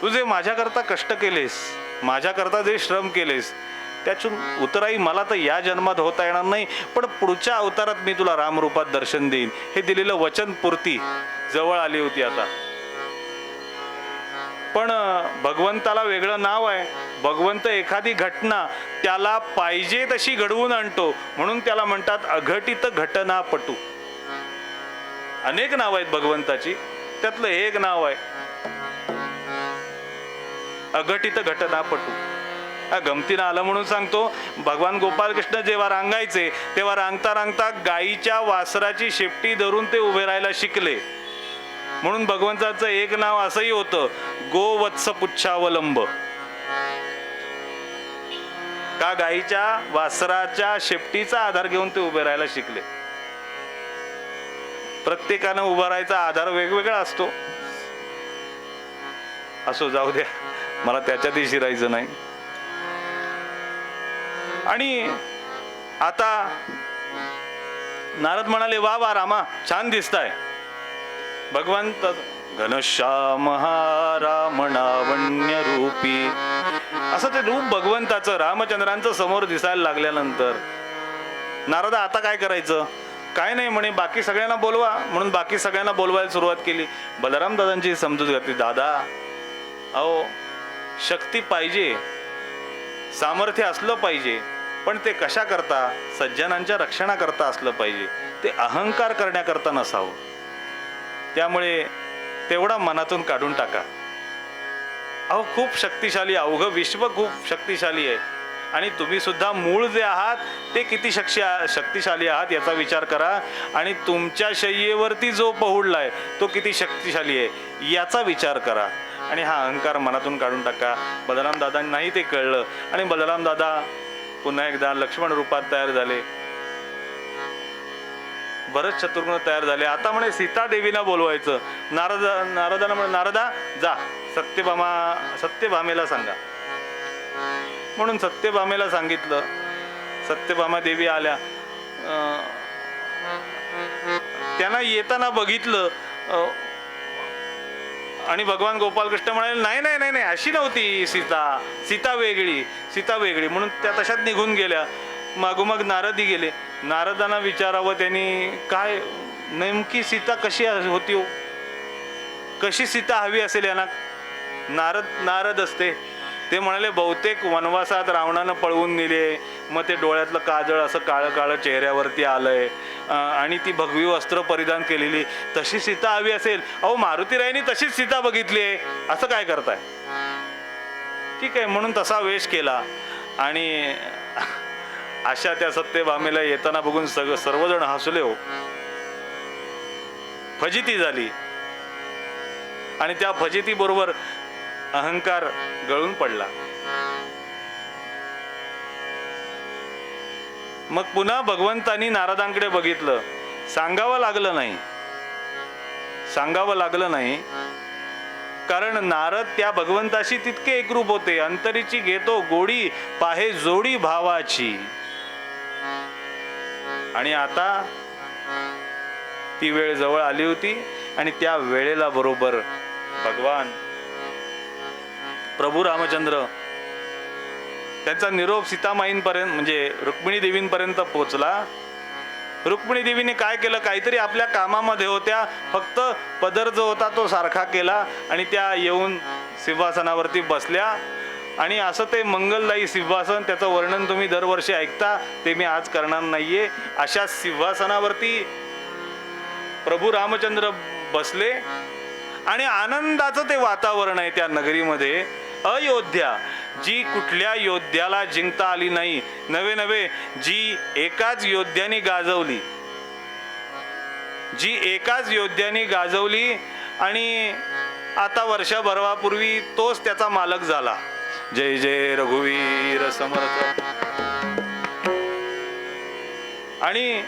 तू जे माझ्याकरता कष्ट केलेस, माझ्याकरता जे श्रम केलेस, त्यातून उतराई मला तर या जन्मात होता येणार नाही, पण पुढच्या अवतारात मी तुला रामरूपात दर्शन देईन. हे दिलेलं वचनपूर्ती जवळ आली होती आता. पण भगवंताला वेगळं नाव आहे. भगवंत एखादी घटना त्याला पाहिजे तशी घडवून आणतो, म्हणून त्याला म्हणतात अघटित घटनापटू. अनेक नाव आहेत भगवंताची, त्यातलं एक नाव आहे अघटित घटनापटू. गमतीनं आलं म्हणून सांगतो, भगवान गोपालकृष्ण जेव्हा रांगायचे तेव्हा रांगता रांगता गायीच्या वासराची शेपटी धरून ते उभे राहायला शिकले. म्हणून भगवंताचं एक नाव असंही होतं, गोवत्स पुच्छावलंब. का गायीच्या वासराच्या शेपटीचा आधार घेऊन ते उभे राहायला शिकले. प्रत्येकानं उभा राहायचा आधार वेगवेगळा असतो. असो, जाऊ द्या, मला त्याच्यातही शिरायचं नाही. आणि आता नारद म्हणाले, वा वा रामा, छान दिसताय. भगवंत घनश्याम हा रामणावण्य रूपी, असं ते रूप भगवंताचं रामचंद्रांचं समोर दिसायला लागल्यानंतर नारद आता काय करायचं. काय नाही म्हणे, बाकी सगळ्यांना बोलवा. म्हणून बाकी सगळ्यांना बोलवायला सुरुवात केली. बलराम दादांची समजूत घातली, दादा अहो शक्ती पाहिजे, सामर्थ्य असलं पाहिजे, पण ते कशा करता? सज्जनांच्या रक्षणाकरता असलं पाहिजे, ते अहंकार करण्याकरता नसावं. त्यामुळे तेवढा मनातून काढून टाका. अहो खूप शक्तिशाली, अवघं विश्व खूप शक्तिशाली आहे आणि तुम्ही सुद्धा मूळ जे आहात ते किती शक्तिशाली आहात याचा विचार करा. आणि तुमच्या शय्येवरती जो पहुडलाय तो किती शक्तिशाली आहे याचा विचार करा. आणि हा अहंकार मनातून काढून टाका. बलराम दादांनाही ते कळलं आणि बलराम दादा पुन्हा एकदा लक्ष्मण रूपात तयार झाले. भरत शत्रुघ्न तयार झाले. आता म्हणे सीता देवीला बोलवायचं. नारदाला म्हणे, नारदा जा सत्यभामेला सांगा. म्हणून सत्यभामेला सांगितलं. सत्यभामा देवी आल्या. त्यांना येताना बघितलं आणि भगवान गोपालकृष्ण म्हणाले, नाही नाही नाही नाही, अशी नव्हती सीता वेगळी म्हणून त्या तशात निघून गेल्या. मागोमाग नारदही गेले. नारदांना विचारावं त्यांनी, काय नेमकी सीता कशी होती हो, कशी सीता हवी असेल यांना? नारद असते. ते म्हणाले, बहुतेक वनवासात रावणानं पळवून नेले, मग ते डोळ्यातलं काजळ असं काळं काळं चेहऱ्यावरती आलंय आणि ती भगवी वस्त्र परिधान केलेली, तशी सीता हवी असेल. अहो मारुतीरायांनी तशीच सीता बघितली आहे, असं काय करताय? ठीक आहे, म्हणून तसा वेश केला. आणि अशा त्या सत्यभामेला येताना बघून सर्वजण हसले हो. फजिती झाली आणि त्या फजिती बरोबर अहंकार गळून पडला. मग पुन्हा भगवंतांनी नारदांकडे बघितलं. सांगावं लागलं नाही कारण नारद त्या भगवंताशी तितके एकरूप होते. अंतरीची घेतो गोडी, पाहे जोडी भावाची. आणि आता ती वेळ जवळ आली होती आणि त्या वेळेला बरोबर भगवान प्रभू रामचंद्र त्यांचा निरोप सीतामाईंपर्यंत म्हणजे रुक्मिणी देवींपर्यंत पोहोचला. रुक्मिणी देवीने काय केलं? काहीतरी आपल्या कामामध्ये होत्या, फक्त पदर जो होता तो सारखा केला आणि त्या येऊन सिंहासनावरती बसल्या. आणि असं ते मंगलदायी सिंहासन, त्याचं वर्णन तुम्ही दरवर्षी ऐकता, ते मी आज करणार नाहीये. अशा सिंहासनावरती प्रभू रामचंद्र बसले आणि आनंदाचं ते वातावरण आहे त्या नगरीमध्ये. अयोध्या जी कुठल्या योद्ध्याला जिंकता आली नाही, नवे जी एकाच योद्ध्याने गाजवली आणि आता वर्षभरापूर्वी तोच त्याचा मालक झाला. जय जय रघुवीर समर्थ. आणि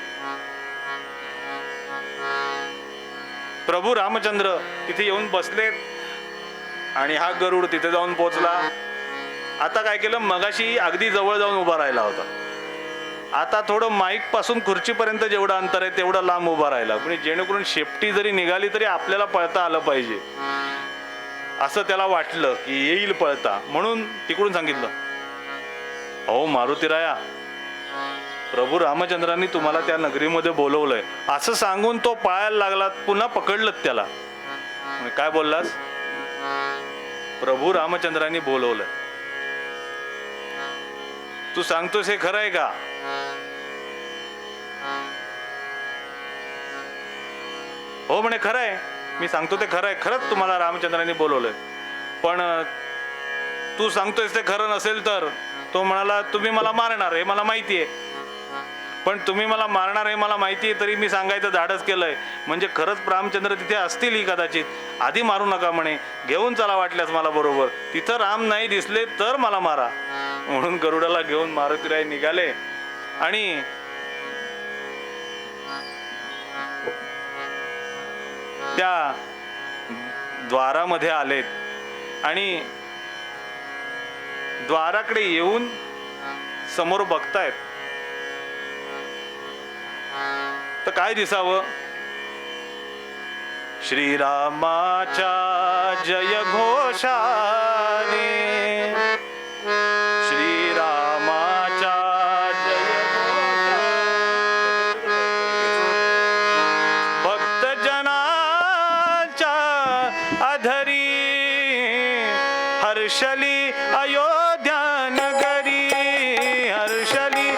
प्रभू रामचंद्र तिथे येऊन बसलेत आणि हा गरुड तिथे जाऊन पोहोचला. आता काय केलं? मगाशी अगदी जवळ जाऊन उभा राहिला होता, आता थोडं माईक पासून खुर्चीपर्यंत जेवढं अंतर आहे तेवढं लांब उभा राहिला. पण जेणेकरून शेपटी जरी निघाली तरी आपल्याला पळता आलं पाहिजे असं त्याला वाटलं की येईल पळता. म्हणून तिकडून सांगितलं, अहो मारुतीराया, प्रभू रामचंद्रांनी तुम्हाला त्या नगरीमध्ये बोलवलंय असं सांगून तो पळायला लागला. पुन्हा पकडलं त्याला. काय बोललास? प्रभू रामचंद्रांनी बोलवलं. तू सांगतोस हे खरं आहे का? हो म्हणे, खरं आहे, मी सांगतो ते खरं आहे. खरंच तुम्हाला रामचंद्रांनी बोलवलंय. पण तू सांगतोयस ते खरं नसेल तर? तो म्हणाला, तुम्ही मला मारणार हे मला माहिती आहे, पण तुम्ही मला मारणार हे मला माहिती आहे तरी मी सांगायचं धाडस केलंय. म्हणजे खरंच रामचंद्र तिथे असतील कदाचित. आधी मारू नका म्हणे, घेऊन चला वाटल्यास मला बरोबर. तिथं राम नाही दिसले तर मला मारा. म्हणून गरुडाला घेऊन मारुतीराय निघाले आणि त्या द्वारामध्ये आलेत आणि द्वाराकडे येऊन समोर बघतायत तर काय दिसावं? श्रीरामाच्या जय घोषाने, श्रीरामाच्या जय घोषाने, भक्तजनाच्या अधरी हर्षली अयोध्या नगरी, हर्षली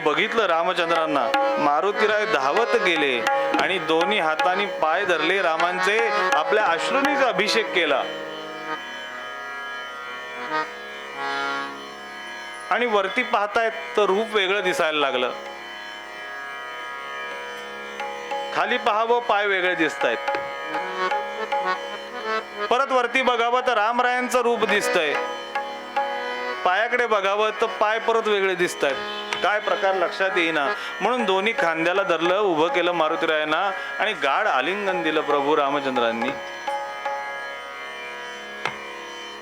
बघितलं रामचंद्रांना, मारुतीराय धावत गेले आणि दोन्ही हातांनी पाय धरले रामांचे, आपल्या अश्रूंनीच अभिषेक केला आणि वरती पाहतायत तर रूप वेगळं दिसायला लागलं. खाली पाहावं, पाय वेगळे दिसतायत. परत वरती बघावं तर रामरायांचं रूप दिसतंय. पायाकडे बघावं तर पाय परत वेगळे दिसतायत. काय प्रकार लक्षात येईना. म्हणून दोन्ही खांद्याला धरलं, उभं केलं मारुतीरायांना आणि गाढ आलिंगन दिलं प्रभू रामचंद्रांनी.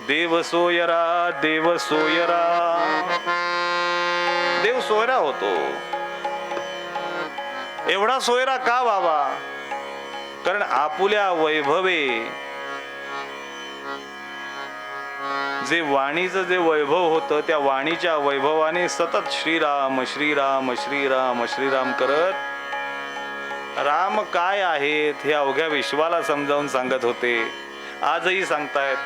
देव सोयरा, देव सोयरा. देव सोयरा होतो. एवढा सोयरा का व्हावा? कारण आपुल्या वैभवे जे वाणीचं जे वैभव होतं, त्या वाणीच्या वैभवाने सतत श्रीराम श्रीराम श्रीराम श्रीराम करत राम काय आहेत हे अवघ्या विश्वाला समजावून सांगत होते. आजही सांगतायत,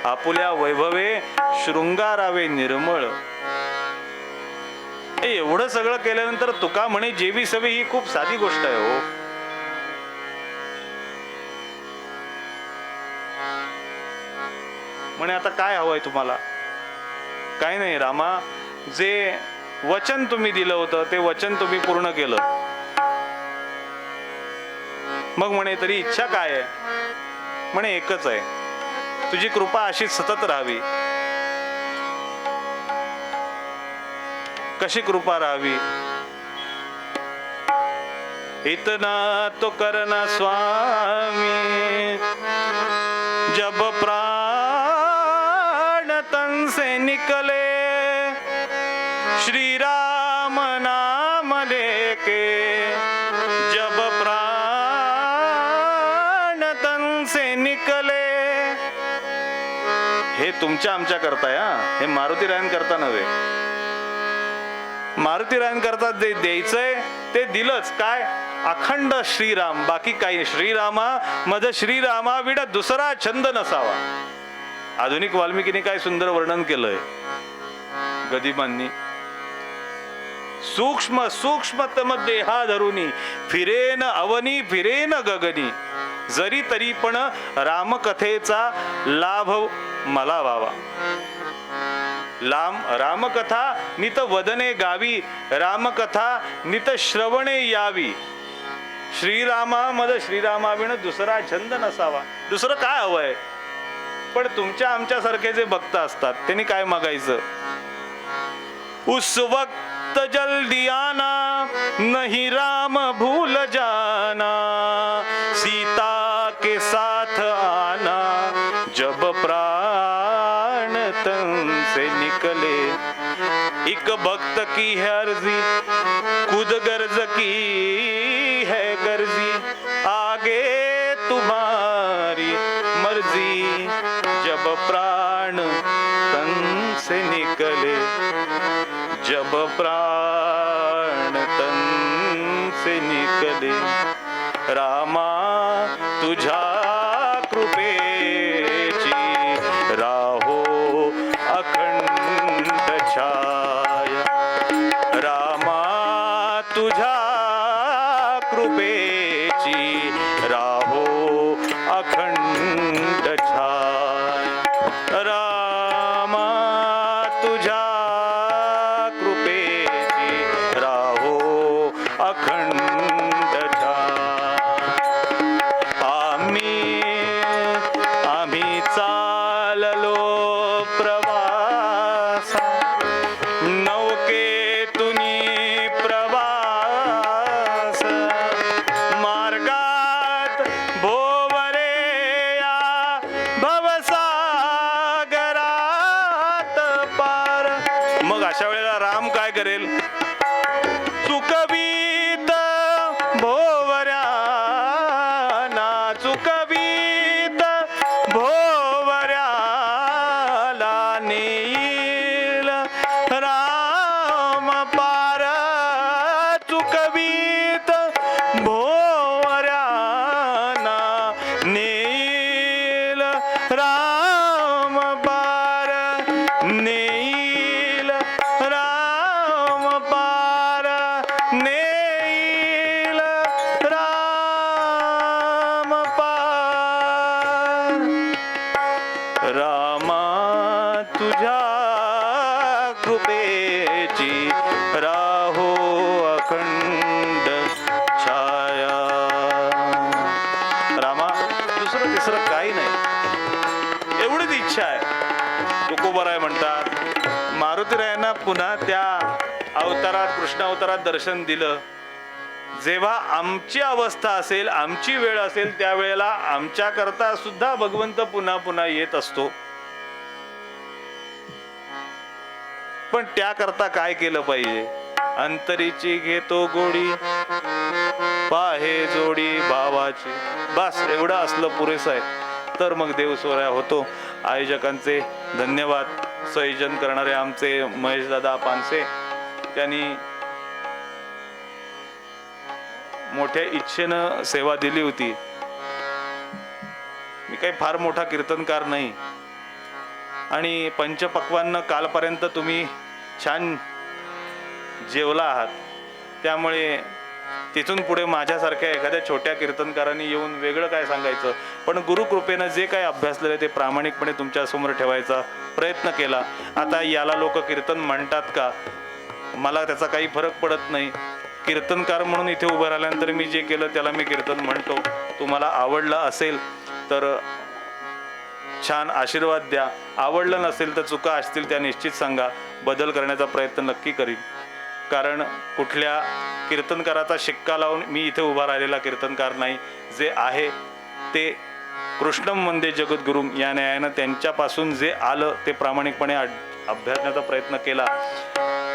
आपुल्या वैभवे शृंगारावे निर्मळ. एवढं सगळं केल्यानंतर तुका म्हणे जेवी सवी, ही खूप साधी गोष्ट आहे हो. म्हणे आता काय हवंय तुम्हाला? काय नाही रामा, जे वचन तुम्ही दिलं होतं ते वचन तुम्ही पूर्ण केलं. मग म्हणे तरी इच्छा काय आहे? म्हणे एकच आहे, तुझी कृपा अशीच सतत राहावी. कशी कृपा राहावी? इतना तो करना स्वामी, जब प्राण तन से निकले, श्री राम नाम लेके, जब प्राण तन से निकले. हे तुमच्या आमच्या करताय हा, हे मारुतीरायन करता नव्हे. मारुतीरायन करता जे द्यायचंय ते दिलंच. काय? अखंड श्रीराम, बाकी काही. श्रीरामा मध्ये श्रीरामा विड दुसरा छंद नसावा. आधुनिक वाल्मिकीने काय सुंदर वर्णन केलंय गदिमांनी. सूक्ष्म सूक्ष्मतम देहा धरुनी, फिरेन अवनी फिरेन गगनी, जरी तरी पण रामकथेचा लाभ मला व्हावा. रामकथा नित वदने गावी, रामकथा नित श्रवणे यावी. श्रीरामामध्ये श्रीरामाविण दुसरा छंद नसावा. दुसरं काय हवंय? पण तुमच्या आमच्या सारखे जे भक्त असतात त्यांनी काय मागायचं? उस वक्त जल्दी आना, नहीं राम भूल जाना, सीता के साथ आना, जब प्राण तन से निकले. एक भक्त की है अर्जी, खुद गर्ज की है गर्जी, आगे तुम्हारी मर्जी, जब प्राण तन से निकले, जब प्राण तन से निकले. रामा तुझ्या कृपेची राहो अखंड छाया, रामा तुझ्या कृपेची राहो अखंड छाया, रामा तुझ्या कृपेची राहो अखंड छाया. आम्ही चाललो प्रवास, नौकेतुनी प्रवास, मार्गात भोवरे या भवसागरात पार. मग अशा वेळेला राम काय करेल? चुकवीत तुकोबाराय म्हणतात. मारुतीरायांना पुन्हा त्या अवतारात, कृष्ण अवतारात दर्शन दिलं. जेव्हा आमची अवस्था असेल, आमची वेळ असेल, त्यावेळेला आमच्या करता सुद्धा भगवंत पुन्हा पुन्हा येत असतो. पण त्याकरता काय केलं पाहिजे? अंतरीची घेतो गोडी, पाहे जोडी भावाची. बस एवढं असलं पुरेसं आहे, तर मग देव सोहळा होतो. आयोजकांचे धन्यवाद. संयोजन करणारे आमचे महेशदादा पानसे, त्यांनी मोठ्या इच्छेनं सेवा दिली होती. मी काही फार मोठा कीर्तनकार नाही, आणि पंचपक्वान्न कालपर्यंत तुम्ही छान जेवला आहात, त्यामुळे तिथून पुढे माझ्यासारख्या एखाद्या छोट्या कीर्तनकारांनी येऊन वेगळं काय सांगायचं. पण गुरुकृपेनं जे काय अभ्यासलेलं ते प्रामाणिकपणे तुमच्यासमोर ठेवायचा प्रयत्न केला. आता याला लोक कीर्तन म्हणतात का, मला त्याचा काही फरक पडत नाही. कीर्तनकार म्हणून इथे उभं राहिल्यानंतर मी जे केलं त्याला मी कीर्तन म्हणतो. तुम्हाला आवडलं असेल तर छान आशीर्वाद द्या, आवडलं नसेल तर चुका असतील त्या निश्चित सांगा. बदल करण्याचा प्रयत्न नक्की करीन. कारण कुठल्या कीर्तनकाराचा शिक्का लावून मी इथे उभा राहिलेला कीर्तनकार नाही. जे आहे ते कृष्णम वंदे जगद्गुरुम या न्यायानं त्यांच्यापासून जे आलं ते प्रामाणिकपणे अभ्यासण्याचा प्रयत्न केला.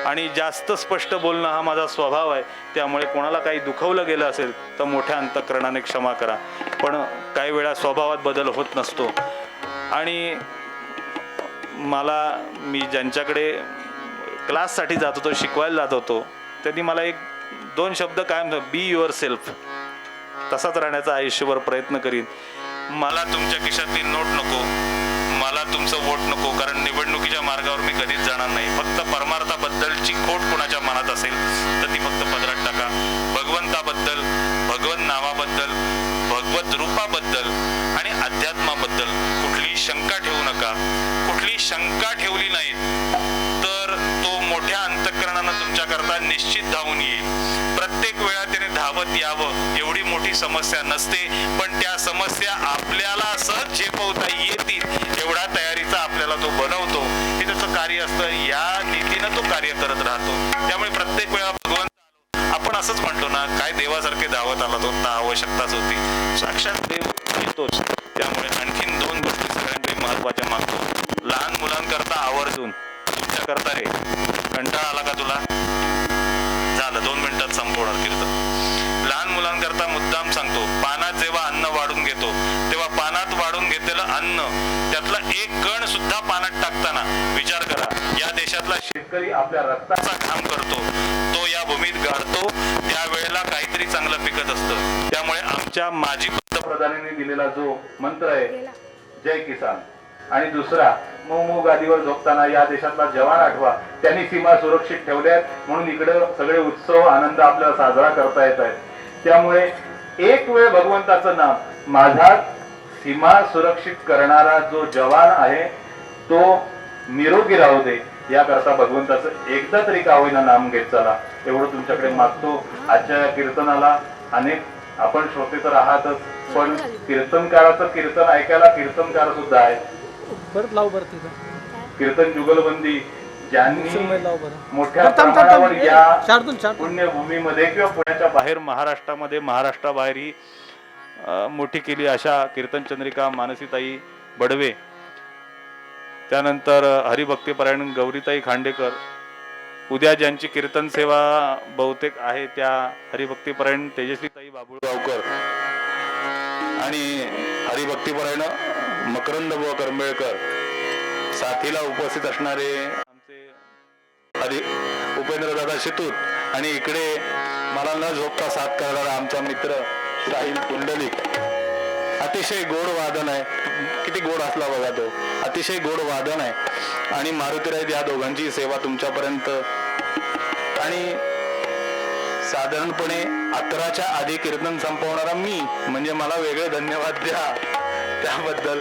आणि जास्त स्पष्ट बोलणं हा माझा स्वभाव आहे, त्यामुळे कोणाला काही दुखवलं गेलं असेल तर मोठ्या अंतःकरणाने क्षमा करा. पण काही वेळा स्वभावात बदल होत नसतो. आणि मी ज्यांच्याकडे क्लाससाठी जात होतो, शिकवायला जात होतो, त्यांनी मला 1-2 शब्द काय म्हणतो, बी युअर सेल्फ. तसाच राहण्याचा आयुष्यभर प्रयत्न करीन. मला तुमच्या खिशातली नोट नको, मला तुमचं वोट नको, कारण निवडणुकीच्या मार्गावर मी कधीच जाणार नाही. फक्त परमार्थाबद्दलची खोट कोणाच्या मनात असेल तर ती फक्त पदरात टाका. भगवंताबद्दल, भगवंत नामाबद्दल, भगवत रूपाबद्दल आणि अध्यात्माबद्दल कुठली शंका ठेवू नका. कुठली शंका ठेवली नाही तर तो मोठ्या अंतःकरणानं तुमच्याकरता निश्चित धावून येईल. प्रत्येक वेळा त्याने धावत यावं एवढी मोठी समस्या नसते, पण त्या समस्या आपल्याला सहज झेपवता येतील एवढा तयारीचा आपल्याला तो बनवतो. हे त्याचं कार्य असतं. या नीतीनं तो कार्य करत राहतो. त्यामुळे प्रत्येक वेळा भगवंत आपण असंच म्हणतो ना, काय देवासारखे धावत आला तो, आवश्यकताच होती. साक्षात देव येतोच. त्यामुळे आणखीन 2 गोष्टी सगळ्यांपैकी महत्वाच्या मागतो. लहान मुलांकरता आवर्जून तुमच्या करता रे, कंटाळा आला का तुला, झालं 2 मिनिटात संपवणार कीर्तन. लहान मुलांकरता मुद्दाम सांगतो, पानात जेव्हा अन्न वाढून घेतो तेव्हा पानात वाढून घेतलेलं अन्न त्यातला एक कण सुद्धा पानात टाकताना विचार करा. या देशातला शेतकरी आपल्या रक्ताचा घाम करतो, तो या भूमीत गाडतो, त्यावेळेला काहीतरी चांगलं पिकत असतं. त्यामुळे आमच्या माजी पंतप्रधानांनी दिलेला जो मंत्र आहे जय किसान, आणि दुसरा मऊ गादीवर झोपताना या देशातला जवान आठवा, त्यांनी सीमा सुरक्षित ठेवल्यात म्हणून इकडे सगळे उत्सव आनंद आपल्याला साजरा करता येत आहेत. त्यामुळे एक वेळ भगवंताचं नाम, माझा सीमा सुरक्षित करणारा जो जवान आहे तो निरोगी राहू दे, याकरता भगवंताचं एकदा तरी का होईना नाम घेत चला, एवढं तुमच्याकडे मागतो. आजच्या अनेक आपण श्रोते तर आहातच, पण कीर्तनकाराचं कीर्तन ऐकायला कीर्तनकार सुद्धा आहे. कीर्तन जुगलबंदी ज्यांनी मोठ्या प्रमाणावर या पुण्यभूमीमध्ये किंवा पुण्याच्या बाहेर महाराष्ट्रामध्ये, महाराष्ट्राबाहेर ही मोठी केली अशा कीर्तनचंद्रिका मानसीताई बडवे, त्यानंतर हरिभक्तीपरायण गौरीताई खांडेकर, उद्या ज्यांची कीर्तन सेवा बहुतेक आहे त्या हरिभक्तीपरायण तेजस्वीताई बाबुळगावकर, आणि हरिभक्तीपरायण मकरंद बुवा करंबेळकर, साथीला उपस्थित असणारे आमचे उपेंद्रदादा शितूत, आणि इकडे मला न झोपता साथ करणारा आमचा मित्र साहिल कुंडलिक. अतिशय गोड वादन आहे, किती गोड असला बघा तो, अतिशय गोड वादन आहे. आणि मारुतीराय या दोघांची सेवा तुमच्यापर्यंत, आणि साधारणपणे 11च्या आधी कीर्तन संपवणारा मी, म्हणजे मला वेगळे धन्यवाद द्या. त्याबद्दल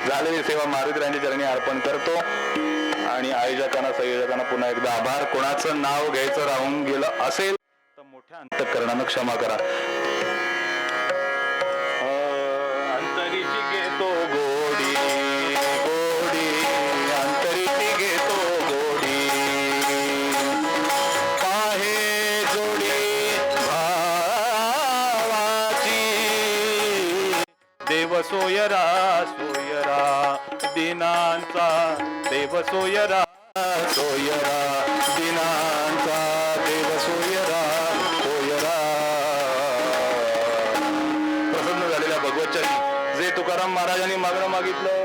झालेली सेवा मारुतीरायांच्या चरणी अर्पण करतो. आणि आयोजकांना, संयोजकांना पुन्हा एकदा आभार. कोणाचं नाव घ्यायचं राहून गेलं असेल तर मोठ्या अंतःकरणानं क्षमा करा. अंतरीची घेतो गोडी गोडी, अंतरी सोयरा सोयरा दिनांचा देव सोयरा सोयरा दिनांचा देव सोयरा सोयरा. प्रसन्न झालेल्या भगवतचरणी जे तुकाराम महाराजांनी मागणं मागितलं